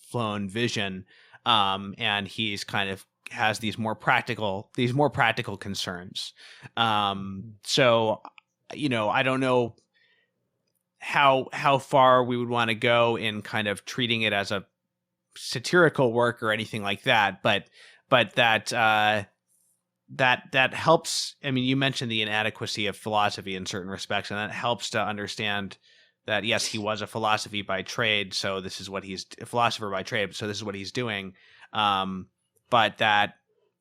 flown vision. And he's kind of has these more practical concerns. So, I don't know how far we would want to go in kind of treating it as a satirical work or anything like that, but that that helps. I mean, you mentioned the inadequacy of philosophy in certain respects, and that helps to understand that yes, he was a philosophy by trade, so this is what he's a philosopher by trade, so this is what he's doing. But that,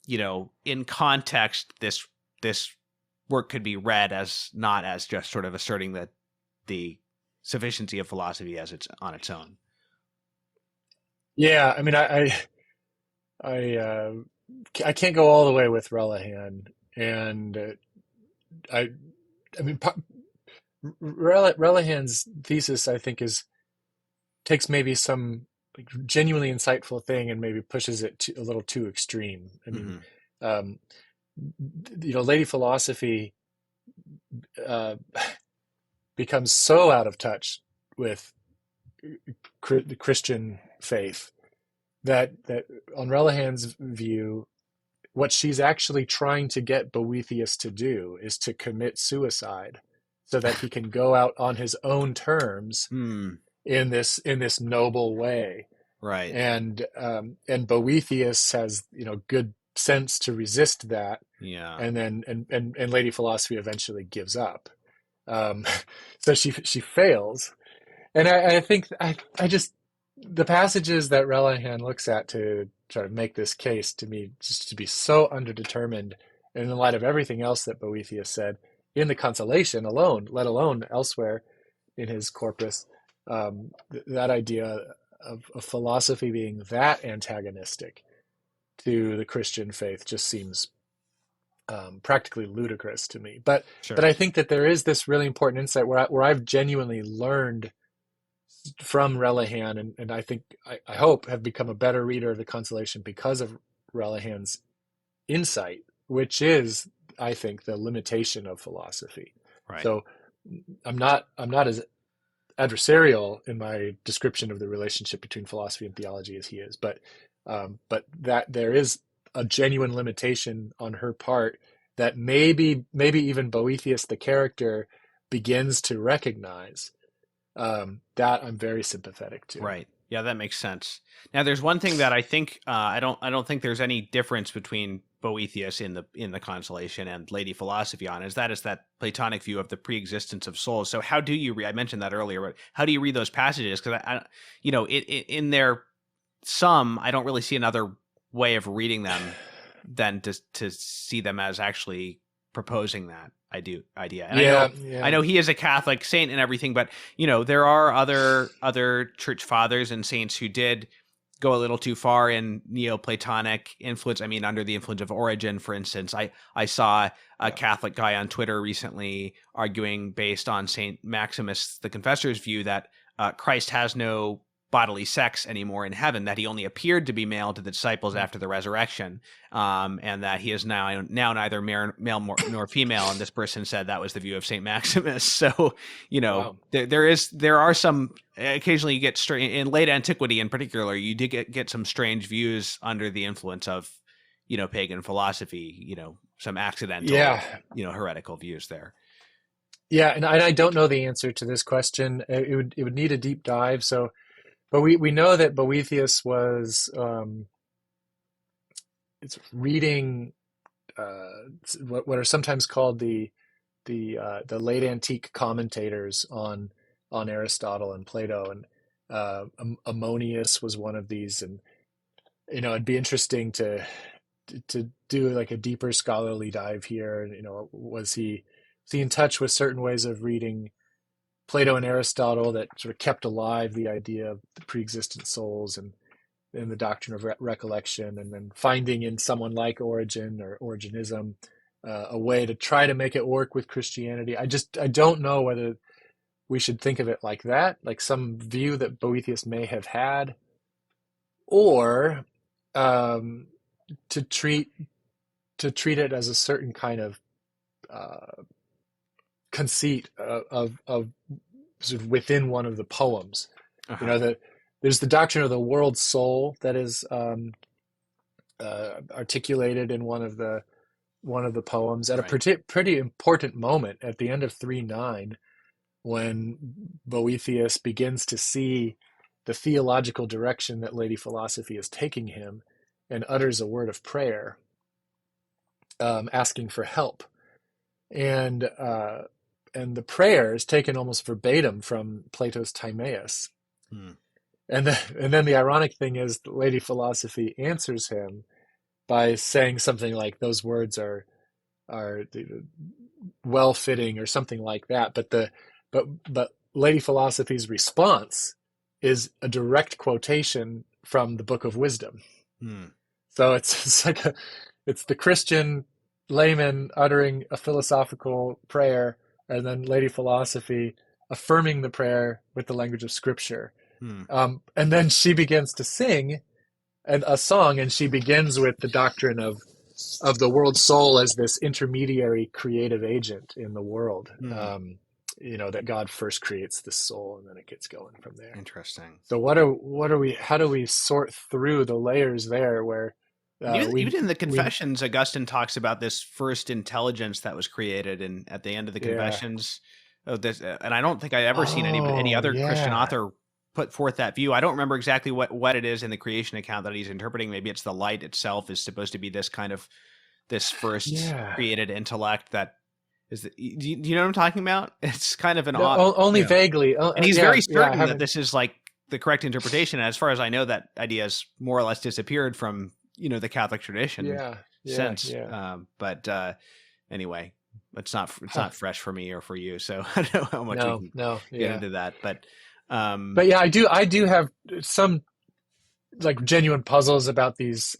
in context, this work could be read as not as just sort of asserting that the sufficiency of philosophy as it's on its own. Yeah, I mean, I, uh, I can't go all the way with Relihan, and I I mean, Relihan's thesis, I think, is takes maybe some like genuinely insightful thing and maybe pushes it a little too extreme. I mean, Mm-hmm. um, Lady Philosophy uh, becomes so out of touch with the Christian faith that on Relihan's view, what she's actually trying to get Boethius to do is to commit suicide so that he can go out on his own terms Hmm. in this noble way. Right. And Boethius has good sense to resist that, Yeah. and then and Lady Philosophy eventually gives up. Um, so she fails, and I think I just the passages that Relihan looks at to try to make this case to me just to be so underdetermined, and in light of everything else that Boethius said in the Consolation alone, let alone elsewhere in his corpus, that idea of philosophy being that antagonistic to the Christian faith just seems practically ludicrous to me. But Sure. I think that there is this really important insight where I've genuinely learned from Relihan, and I think I hope have become a better reader of the Consolation because of Relihan's insight, which is, I think, the limitation of philosophy. Right. So I'm not as adversarial in my description of the relationship between philosophy and theology as he is, but that there is a genuine limitation on her part that maybe even Boethius the character begins to recognize, that I'm very sympathetic to. Right. Yeah, that makes sense. Now, there's one thing that I think I don't think there's any difference between Boethius in the Consolation and Lady Philosophy on is that Platonic view of the preexistence of souls. So, how do you read? I mentioned that earlier, but how do you read those passages? Because in their sum, I don't really see another way of reading them than to see them as actually proposing that. idea. And Yeah, I yeah, know he is a Catholic saint and everything, but there are other church fathers and saints who did go a little too far in Neoplatonic influence. I mean, under the influence of Origen, for instance. I saw a yeah, Catholic guy on Twitter recently arguing based on Saint Maximus the Confessor's view that Christ has no bodily sex anymore in heaven, that he only appeared to be male to the disciples mm, after the resurrection, and that he is now neither male nor female. And this person said that was the view of Saint Maximus. So, wow, there are some, occasionally you get in late antiquity in particular, you did get some strange views under the influence of, pagan philosophy, some accidental, yeah, heretical views there. yeah. And I don't know the answer to this question. It would need a deep dive. So, but we know that Boethius was it's reading what are sometimes called the late antique commentators on Aristotle and Plato, and Ammonius was one of these. And it'd be interesting to do like a deeper scholarly dive here. And was he in touch with certain ways of reading Plato and Aristotle that sort of kept alive the idea of the pre-existent souls and the doctrine of recollection, and then finding in someone like Origen or Origenism a way to try to make it work with Christianity. I don't know whether we should think of it like that, like some view that Boethius may have had, or um, to treat it as a certain kind of conceit of sort of within one of the poems. Uh-huh. That there's the doctrine of the world soul that is articulated in one of the poems at a Right. pretty important moment at the end of 3:9, when Boethius begins to see the theological direction that Lady Philosophy is taking him, and utters a word of prayer, asking for help. And the prayer is taken almost verbatim from Plato's Timaeus. Hmm. And then the ironic thing is that Lady Philosophy answers him by saying something like, those words are well fitting, or something like that. But Lady Philosophy's response is a direct quotation from the Book of Wisdom. Hmm. So it's the Christian layman uttering a philosophical prayer, and then Lady Philosophy affirming the prayer with the language of Scripture. Hmm. And then she begins to sing a song, and she begins with the doctrine of the world soul as this intermediary creative agent in the world. Hmm. That God first creates the soul, and then it gets going from there. Interesting. So how do we sort through the layers there, where Even in the we Confessions, Augustine talks about this first intelligence that was created, and at the end of the yeah. Confessions, and I don't think I ever seen any Oh, other Christian yeah. author put forth that view. I don't remember exactly what it is in the creation account that he's interpreting. Maybe it's the light itself is supposed to be this first Yeah. created intellect that is. Do you know what I'm talking about? It's kind of an No, odd, only vaguely. and he's Yeah, very yeah. I certain that haven't. this is like the correct interpretation. And as far as I know, that idea has more or less disappeared from the Catholic tradition Yeah, yeah, since. yeah. But anyway, it's Huh. not fresh for me or for you, so I don't know how much we No, can no, get yeah. into that. But But yeah, I do have some like genuine puzzles about these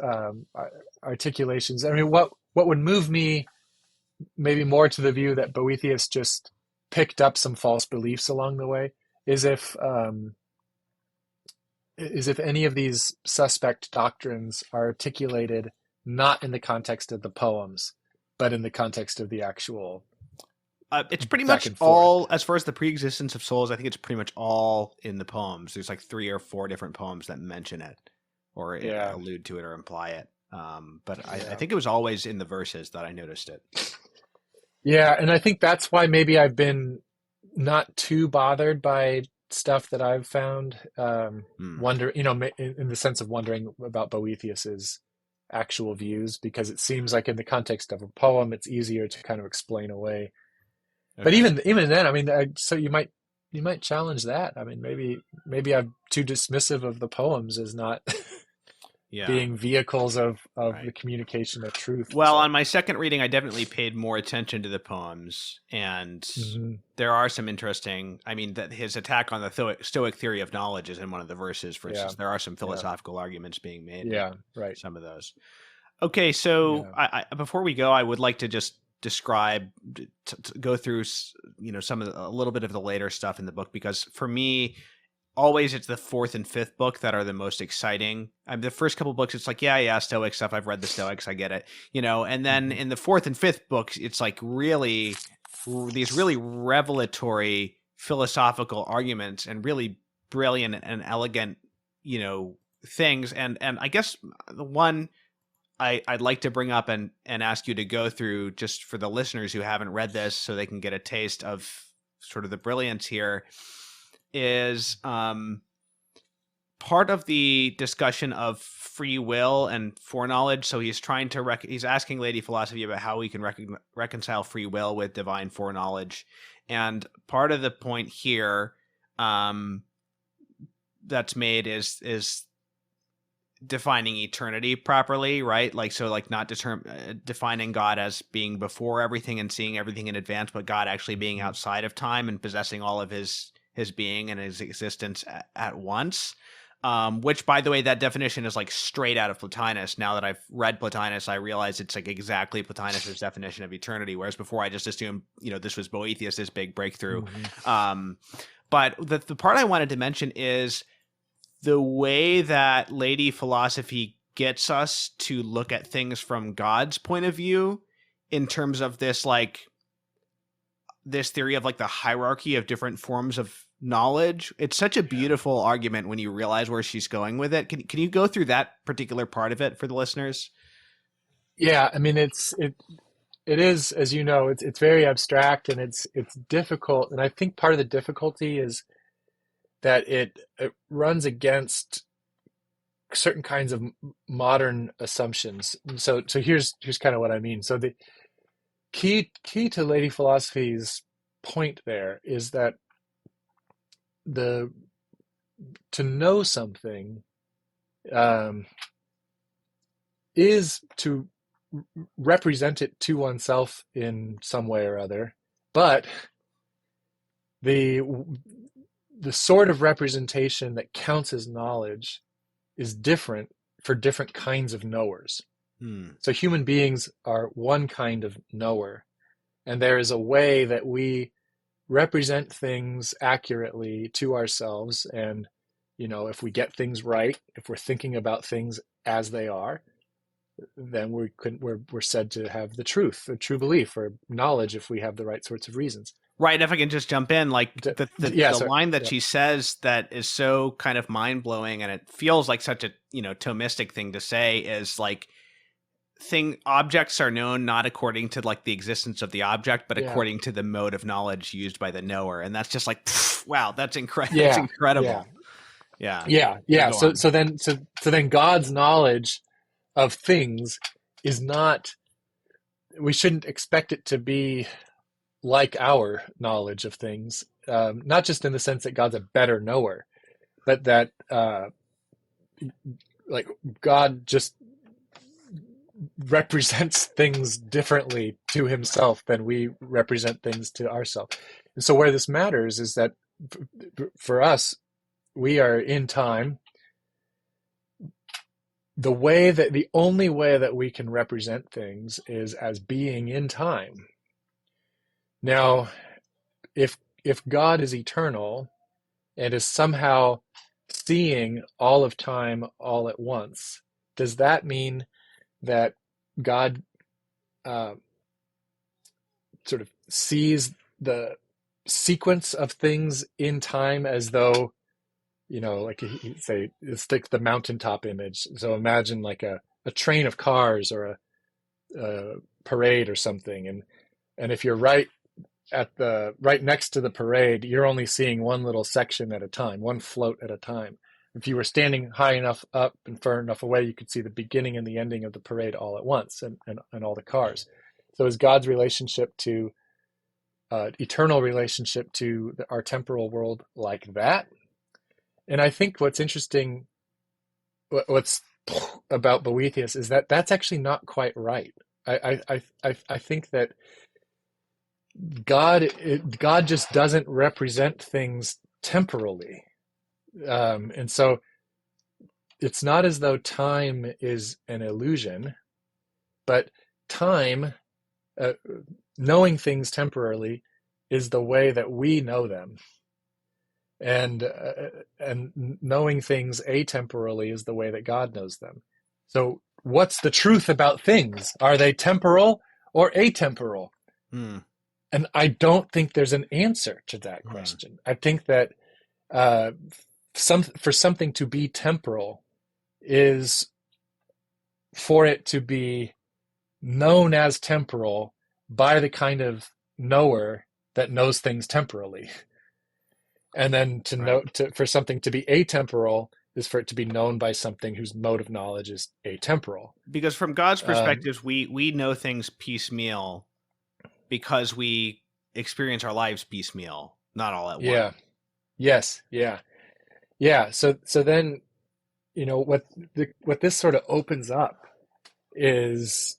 articulations. I mean, what would move me maybe more to the view that Boethius just picked up some false beliefs along the way is if any of these suspect doctrines are articulated not in the context of the poems, but in the context of the actual it's pretty back much and forth. all, as far as the pre-existence of souls. I think it's pretty much all in the poems. There's like 3 or 4 different poems that mention it, or Yeah, allude to it, or imply it. But I yeah. think it was always in the verses that I noticed it. Yeah, and I think that's why maybe I've been not too bothered by stuff that I've found. Hmm. Wonder, in the sense of wondering about Boethius's actual views, because it seems like in the context of a poem, it's easier to kind of explain away. But Okay. even then, I mean, so you might challenge that. I mean, maybe I'm too dismissive of the poems as not Yeah. being vehicles of the Right. communication of truth and Well, so on my second reading, I definitely paid more attention to the poems, and on. there are some interesting. I mean, that his attack on the Stoic theory of knowledge is in one of the verses. For Yeah, instance, there are some yeah, philosophical arguments being made in yeah, right. some of those. Okay, so Yeah, before we go, I would like to just describe, go through, some of a little bit of the later stuff in the book, because for me, always it's the fourth and fifth book that are the most exciting. I mean, the first couple books, it's like, yeah, Stoic stuff. I've read the Stoics, I get it, And then hmm in the fourth and fifth books, it's like these really revelatory philosophical arguments and really brilliant and elegant, things. And I guess the one I'd like to bring up and ask you to go through, just for the listeners who haven't read this, so they can get a taste of sort of the brilliance here, is part of the discussion of free will and foreknowledge. So he's trying to he's asking Lady Philosophy about how we can reconcile free will with divine foreknowledge, and part of the point here um, that's made is defining eternity properly, right? Like, so like not defining God as being before everything and seeing everything in advance, but God actually being hmm outside of time and possessing all of his being and his existence at once. Which, by the way, that definition is like straight out of Plotinus. Now that I've read Plotinus, I realize it's like exactly Plotinus's definition of eternity. Whereas before, I just assumed, this was Boethius, this big breakthrough. hmm But the part I wanted to mention is the way that Lady Philosophy gets us to look at things from God's point of view, in terms of this, like, this theory of like the hierarchy of different forms of knowledge. It's such a Yeah, beautiful argument when you realize where she's going with it. Can you go through that particular part of it for the listeners? yeah. I mean, it is, as you know, it's very abstract and it's difficult. And I think part of the difficulty is that it runs against certain kinds of modern assumptions. So here's kind of what I mean. So the key to Lady Philosophy's point there is that the to know something um, is to represent it to oneself in some way or other, but the the sort of representation that counts as knowledge is different for different kinds of knowers. Hmm. So human beings are one kind of knower, and there is a way that we represent things accurately to ourselves. And if we get things right, if we're thinking about things as they are, then we're said to have the truth, a true belief, or knowledge if we have the right sorts of reasons. Right. If I can just jump in, like Yeah, the sorry. line that Yeah, she says that is so kind of mind blowing, and it feels like such a Thomistic thing to say, is like, objects are known not according to like the existence of the object, but yeah, according to the mode of knowledge used by the knower. And that's just like, pff, wow, that's incredible. That's yeah, yeah, incredible. Yeah. yeah, So yeah. go So on. so then so so then God's knowledge of things is not. We shouldn't expect it to be like our knowledge of things, not just in the sense that God's a better knower, but that like God just represents things differently to himself than we represent things to ourselves. And so where this matters is that for us, we are in time. The only way that we can represent things is as being in time. Now, if God is eternal and is somehow seeing all of time all at once, does that mean that God uh, sort of sees the sequence of things in time as though, like he say, it's like the mountaintop image. So imagine like a train of cars or a parade or something, and if you're right next to the parade, you're only seeing one little section at a time, one float at a time. If you were standing high enough up and far enough away, you could see the beginning and the ending of the parade all at once, and all the cars. So is God's relationship to eternal relationship to our temporal world like that? And I think what's interesting, what's about Boethius is that that's actually not quite right. I think that God just doesn't represent things temporally, and so it's not as though time is an illusion, but time, uh, knowing things temporarily, is the way that we know them, and knowing things atemporally is the way that God knows them. So, what's the truth about things? Are they temporal or atemporal? Hmm. And I don't think there's an answer to that Hmm. question. I think that uh, for something to be temporal is for it to be known as temporal by the kind of knower that knows things temporally. And then Right. for something to be atemporal is for it to be known by something whose mode of knowledge is atemporal. Because from God's Um, perspective, we know things piecemeal because we experience our lives piecemeal, not all at once. yeah. Yes. Yeah. Yeah. So then, what this sort of opens up is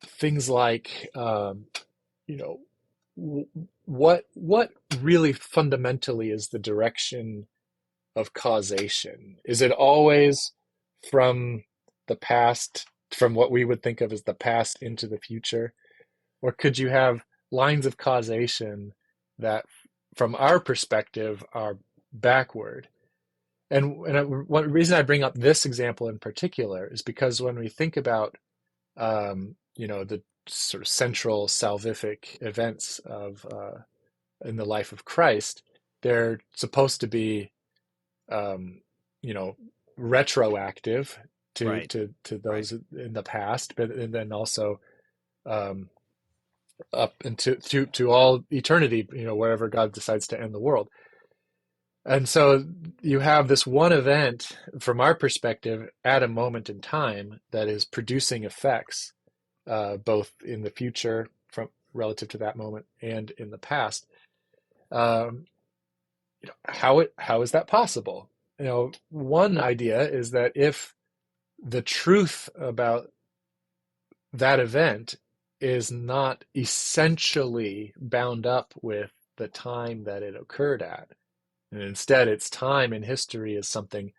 things like, you know, what really fundamentally is the direction of causation? Is it always from the past, from what we would think of as the past into the future? Or could you have lines of causation that, from our perspective, are backward? And one reason I bring up this example in particular is because when we think about, the sort of central salvific events of in the life of Christ, they're supposed to be, um, you know, retroactive to Right. Right. those in the past, but and then also, um, up into to all eternity, wherever God decides to end the world. And so you have this one event from our perspective at a moment in time that is producing effects, both in the future from relative to that moment and in the past. Um, how is that possible? One idea is that if the truth about that event is not essentially bound up with the time that it occurred at, and instead its time in history is something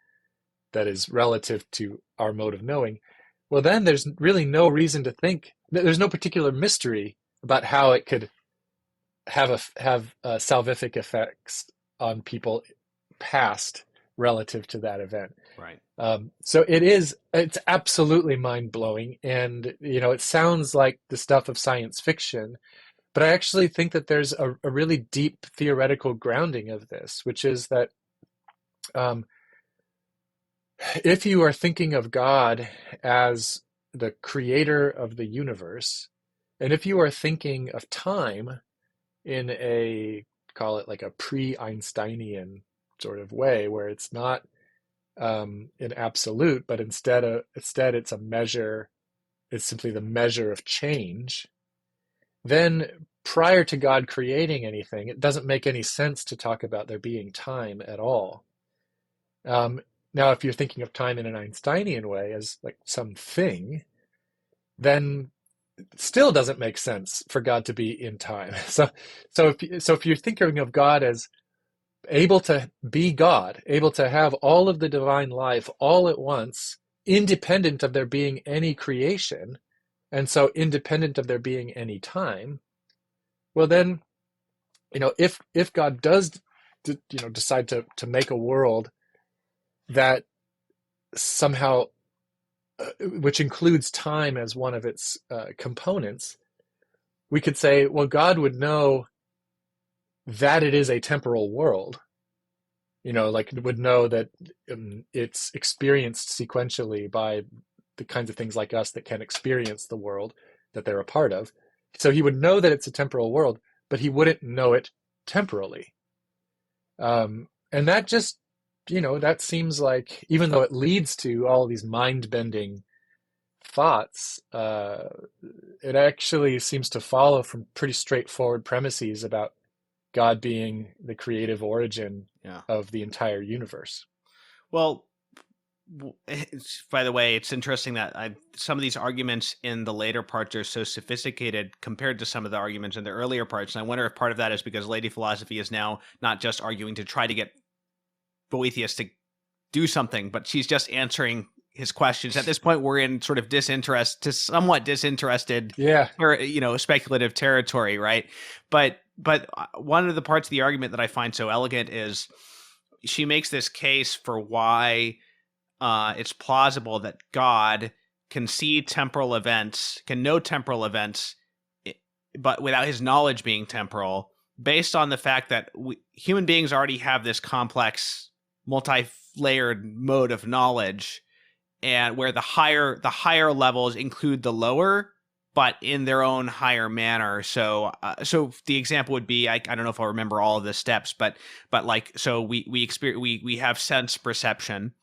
that is relative to our mode of knowing, well, then there's really no reason to think, there's no particular mystery about how it could have salvific effects on people past relative to that event. Right. So it's absolutely mind blowing. And, it sounds like the stuff of science fiction, but I actually think that there's a really deep theoretical grounding of this, which is that, um, if you are thinking of God as the creator of the universe, and if you are thinking of time in a, call it like a pre-Einsteinian sort of way, where it's not, an absolute, but instead it's a measure, it's simply the measure of change, then prior to God creating anything, it doesn't make any sense to talk about there being time at all. Um, Now, if you're thinking of time in an Einsteinian way as like something, then it still doesn't make sense for God to be in time. So if you're thinking of God as able to be God, able to have all of the divine life all at once, independent of there being any creation, and so independent of there being any time, well then, if God does, decide to make a world that somehow, which includes time as one of its components, we could say, well, God would know that it is a temporal world. Like would know that, it's experienced sequentially by the kinds of things like us that can experience the world that they're a part of. So he would know that it's a temporal world, but he wouldn't know it temporally. And that just, that seems like, even though it leads to all these mind bending thoughts, it actually seems to follow from pretty straightforward premises about God being the creative origin Yeah. of the entire universe. Well, by the way, it's interesting that some of these arguments in the later parts are so sophisticated compared to some of the arguments in the earlier parts. And I wonder if part of that is because lady philosophy is now not just arguing to try to get Boethius to do something, but she's just answering his questions. At this point, we're in sort of somewhat disinterested, Yeah. or speculative territory, right? But one of the parts of the argument that I find so elegant is she makes this case for why it's plausible that God can see temporal events, can know temporal events, but without his knowledge being temporal, based on the fact that human beings already have this complex, multi-layered mode of knowledge, and where the higher levels include the lower, but in their own higher manner. So the example would be, I don't know if I'll remember all of the steps, but like, so we have sense perception,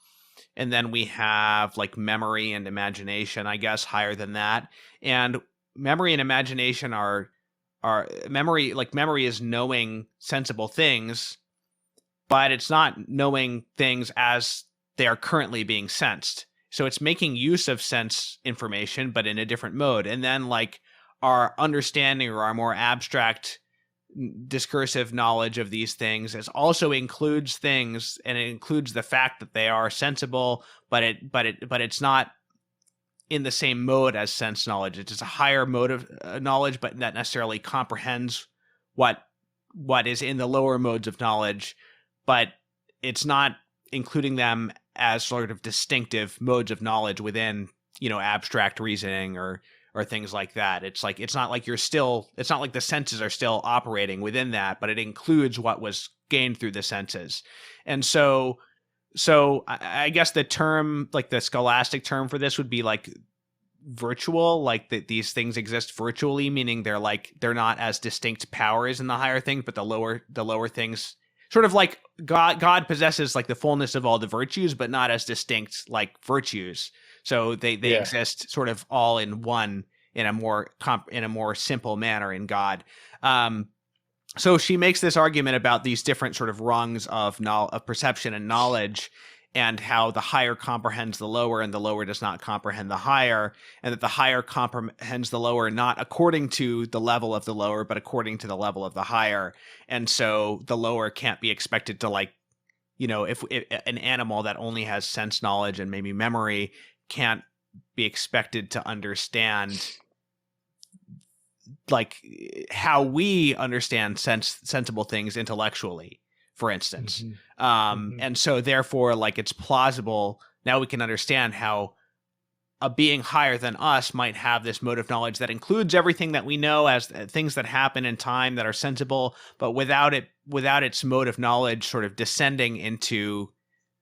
and then we have like memory and imagination, I guess, higher than that. And memory and imagination are memory is knowing sensible things, but it's not knowing things as they are currently being sensed. So it's making use of sense information, but in a different mode. And then like our understanding or our more abstract discursive knowledge of these things also includes things, and it includes the fact that they are sensible, but it's not in the same mode as sense knowledge. It's just a higher mode of knowledge, but that necessarily comprehends what is in the lower modes of knowledge, but it's not including them as sort of distinctive modes of knowledge within, abstract reasoning or things like that. It's like, it's not like the senses are still operating within that, but it includes what was gained through the senses. And so I guess the term, like the scholastic term for this would be like virtual, like that these things exist virtually, meaning they're not as distinct powers in the higher things, but the lower things, sort of like God possesses like the fullness of all the virtues, but not as distinct like virtues. So they exist sort of all in one, in a more simple manner in God. So she makes this argument about these different sort of rungs of perception and knowledge, and how the higher comprehends the lower and the lower does not comprehend the higher, and that the higher comprehends the lower not according to the level of the lower, but according to the level of the higher. And so the lower can't be expected to, like, if an animal that only has sense knowledge and maybe memory can't be expected to understand like how we understand sensible things intellectually, for instance. And so therefore, like, it's plausible now we can understand how a being higher than us might have this mode of knowledge that includes everything that we know as things that happen in time that are sensible, but without its mode of knowledge sort of descending into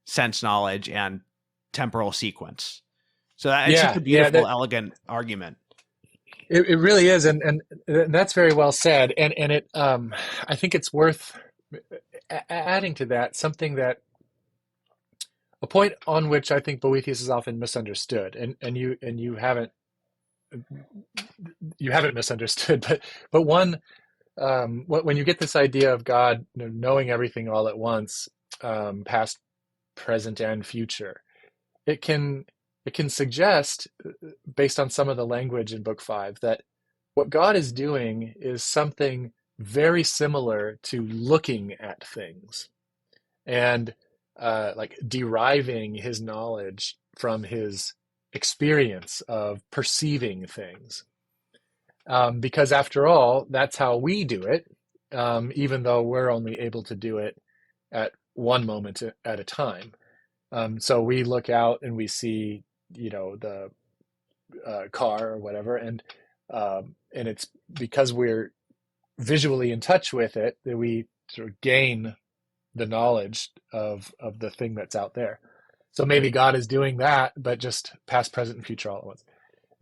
sense knowledge and temporal sequence. So it's just a beautiful, elegant argument. It really is, and that's very well said. And it I think it's worth adding to that something that a point on which I think Boethius is often misunderstood, and you haven't misunderstood, but one, when you get this idea of God knowing everything all at once, past, present, and future, it can suggest, based on some of the language in Book 5, that what God is doing is something very similar to looking at things and like deriving his knowledge from his experience of perceiving things. Because after all, that's how we do it, even though we're only able to do it at one moment at a time. So we look out and we see, the car or whatever, and it's because we're visually in touch with it that we sort of gain the knowledge of the thing that's out there. So maybe God is doing that, but just past, present, and future all at once.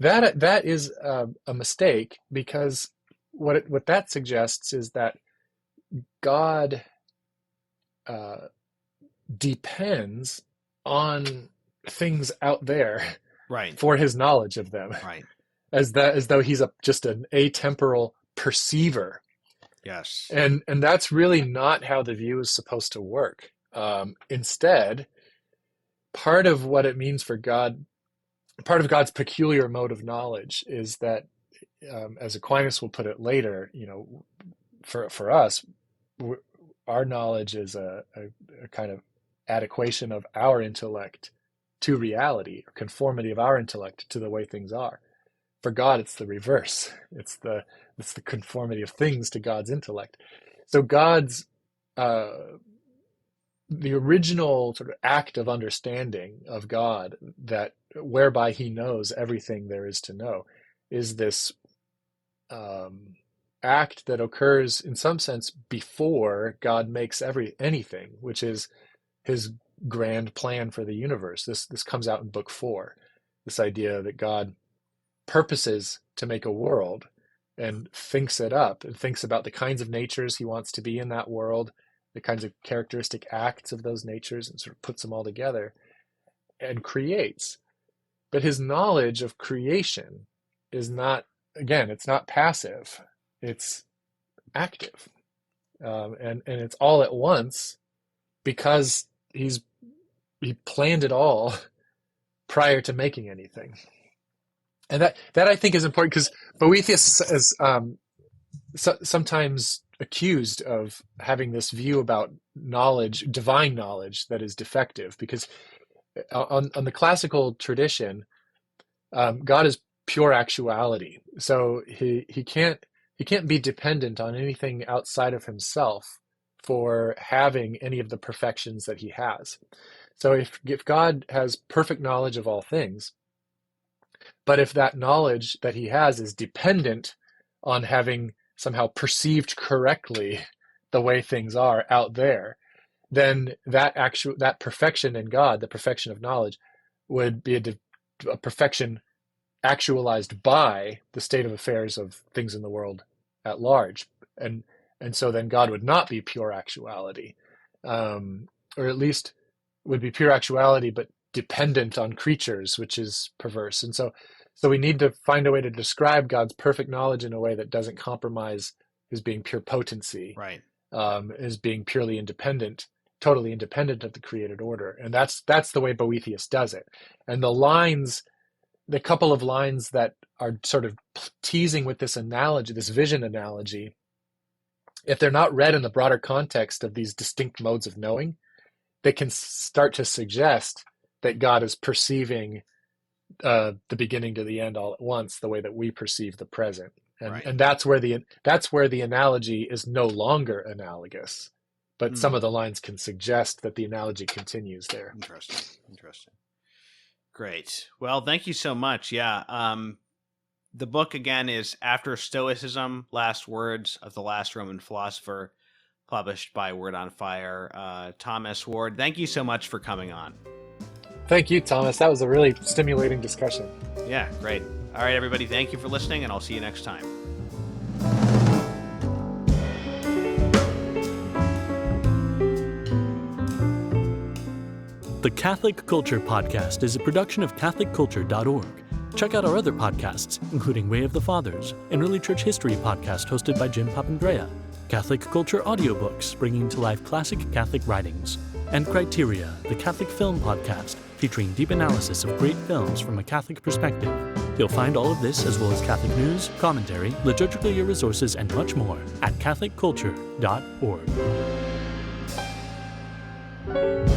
That is a mistake, because what that suggests is that God depends on things out there, right, for his knowledge of them, right, as though he's just an atemporal perceiver. Yes. And that's really not how the view is supposed to work. Instead, part of what it means for God, part of God's peculiar mode of knowledge is that, as Aquinas will put it later, for us, our knowledge is a kind of adequation of our intellect to reality, or conformity of our intellect to the way things are. For God, it's the reverse. It's the conformity of things to God's intellect. So God's the original sort of act of understanding of God, that whereby he knows everything there is to know, is this act that occurs in some sense before God makes anything, which is his grand plan for the universe. This comes out in Book 4, this idea that God purposes to make a world and thinks it up and thinks about the kinds of natures he wants to be in that world, the kinds of characteristic acts of those natures, and sort of puts them all together and creates. But his knowledge of creation is not, again, it's not passive, it's active. And it's all at once, because he planned it all prior to making anything. And that I think is important, because Boethius is sometimes accused of having this view about knowledge, divine knowledge, that is defective, because on the classical tradition, God is pure actuality. So he can't be dependent on anything outside of himself for having any of the perfections that he has. So if God has perfect knowledge of all things, but if that knowledge that he has is dependent on having somehow perceived correctly the way things are out there, then that perfection in God, the perfection of knowledge, would be a perfection actualized by the state of affairs of things in the world at large. And so then God would not be pure actuality, or at least would be pure actuality, but dependent on creatures, which is perverse. And so we need to find a way to describe God's perfect knowledge in a way that doesn't compromise his being pure potency, right? As being purely independent, totally independent of the created order. And that's the way Boethius does it. And the couple of lines that are sort of teasing with this analogy, this vision analogy, if they're not read in the broader context of these distinct modes of knowing, they can start to suggest that God is perceiving the beginning to the end all at once, the way that we perceive the present. And, right. And that's where the analogy is no longer analogous, but some of the lines can suggest that the analogy continues there. Interesting. Great. Well, thank you so much. Yeah. The book again is After Stoicism, Last Words of the Last Roman Philosopher, published by Word on Fire. Thomas Ward, thank you so much for coming on. Thank you, Thomas. That was a really stimulating discussion. Yeah, great. All right, everybody, thank you for listening, and I'll see you next time. The Catholic Culture Podcast is a production of CatholicCulture.org. Check out our other podcasts, including Way of the Fathers, an early church history podcast hosted by Jim Papandrea, Catholic Culture audiobooks bringing to life classic Catholic writings, and Criteria, the Catholic Film Podcast, featuring deep analysis of great films from a Catholic perspective. You'll find all of this, as well as Catholic news, commentary, liturgical year resources, and much more at CatholicCulture.org.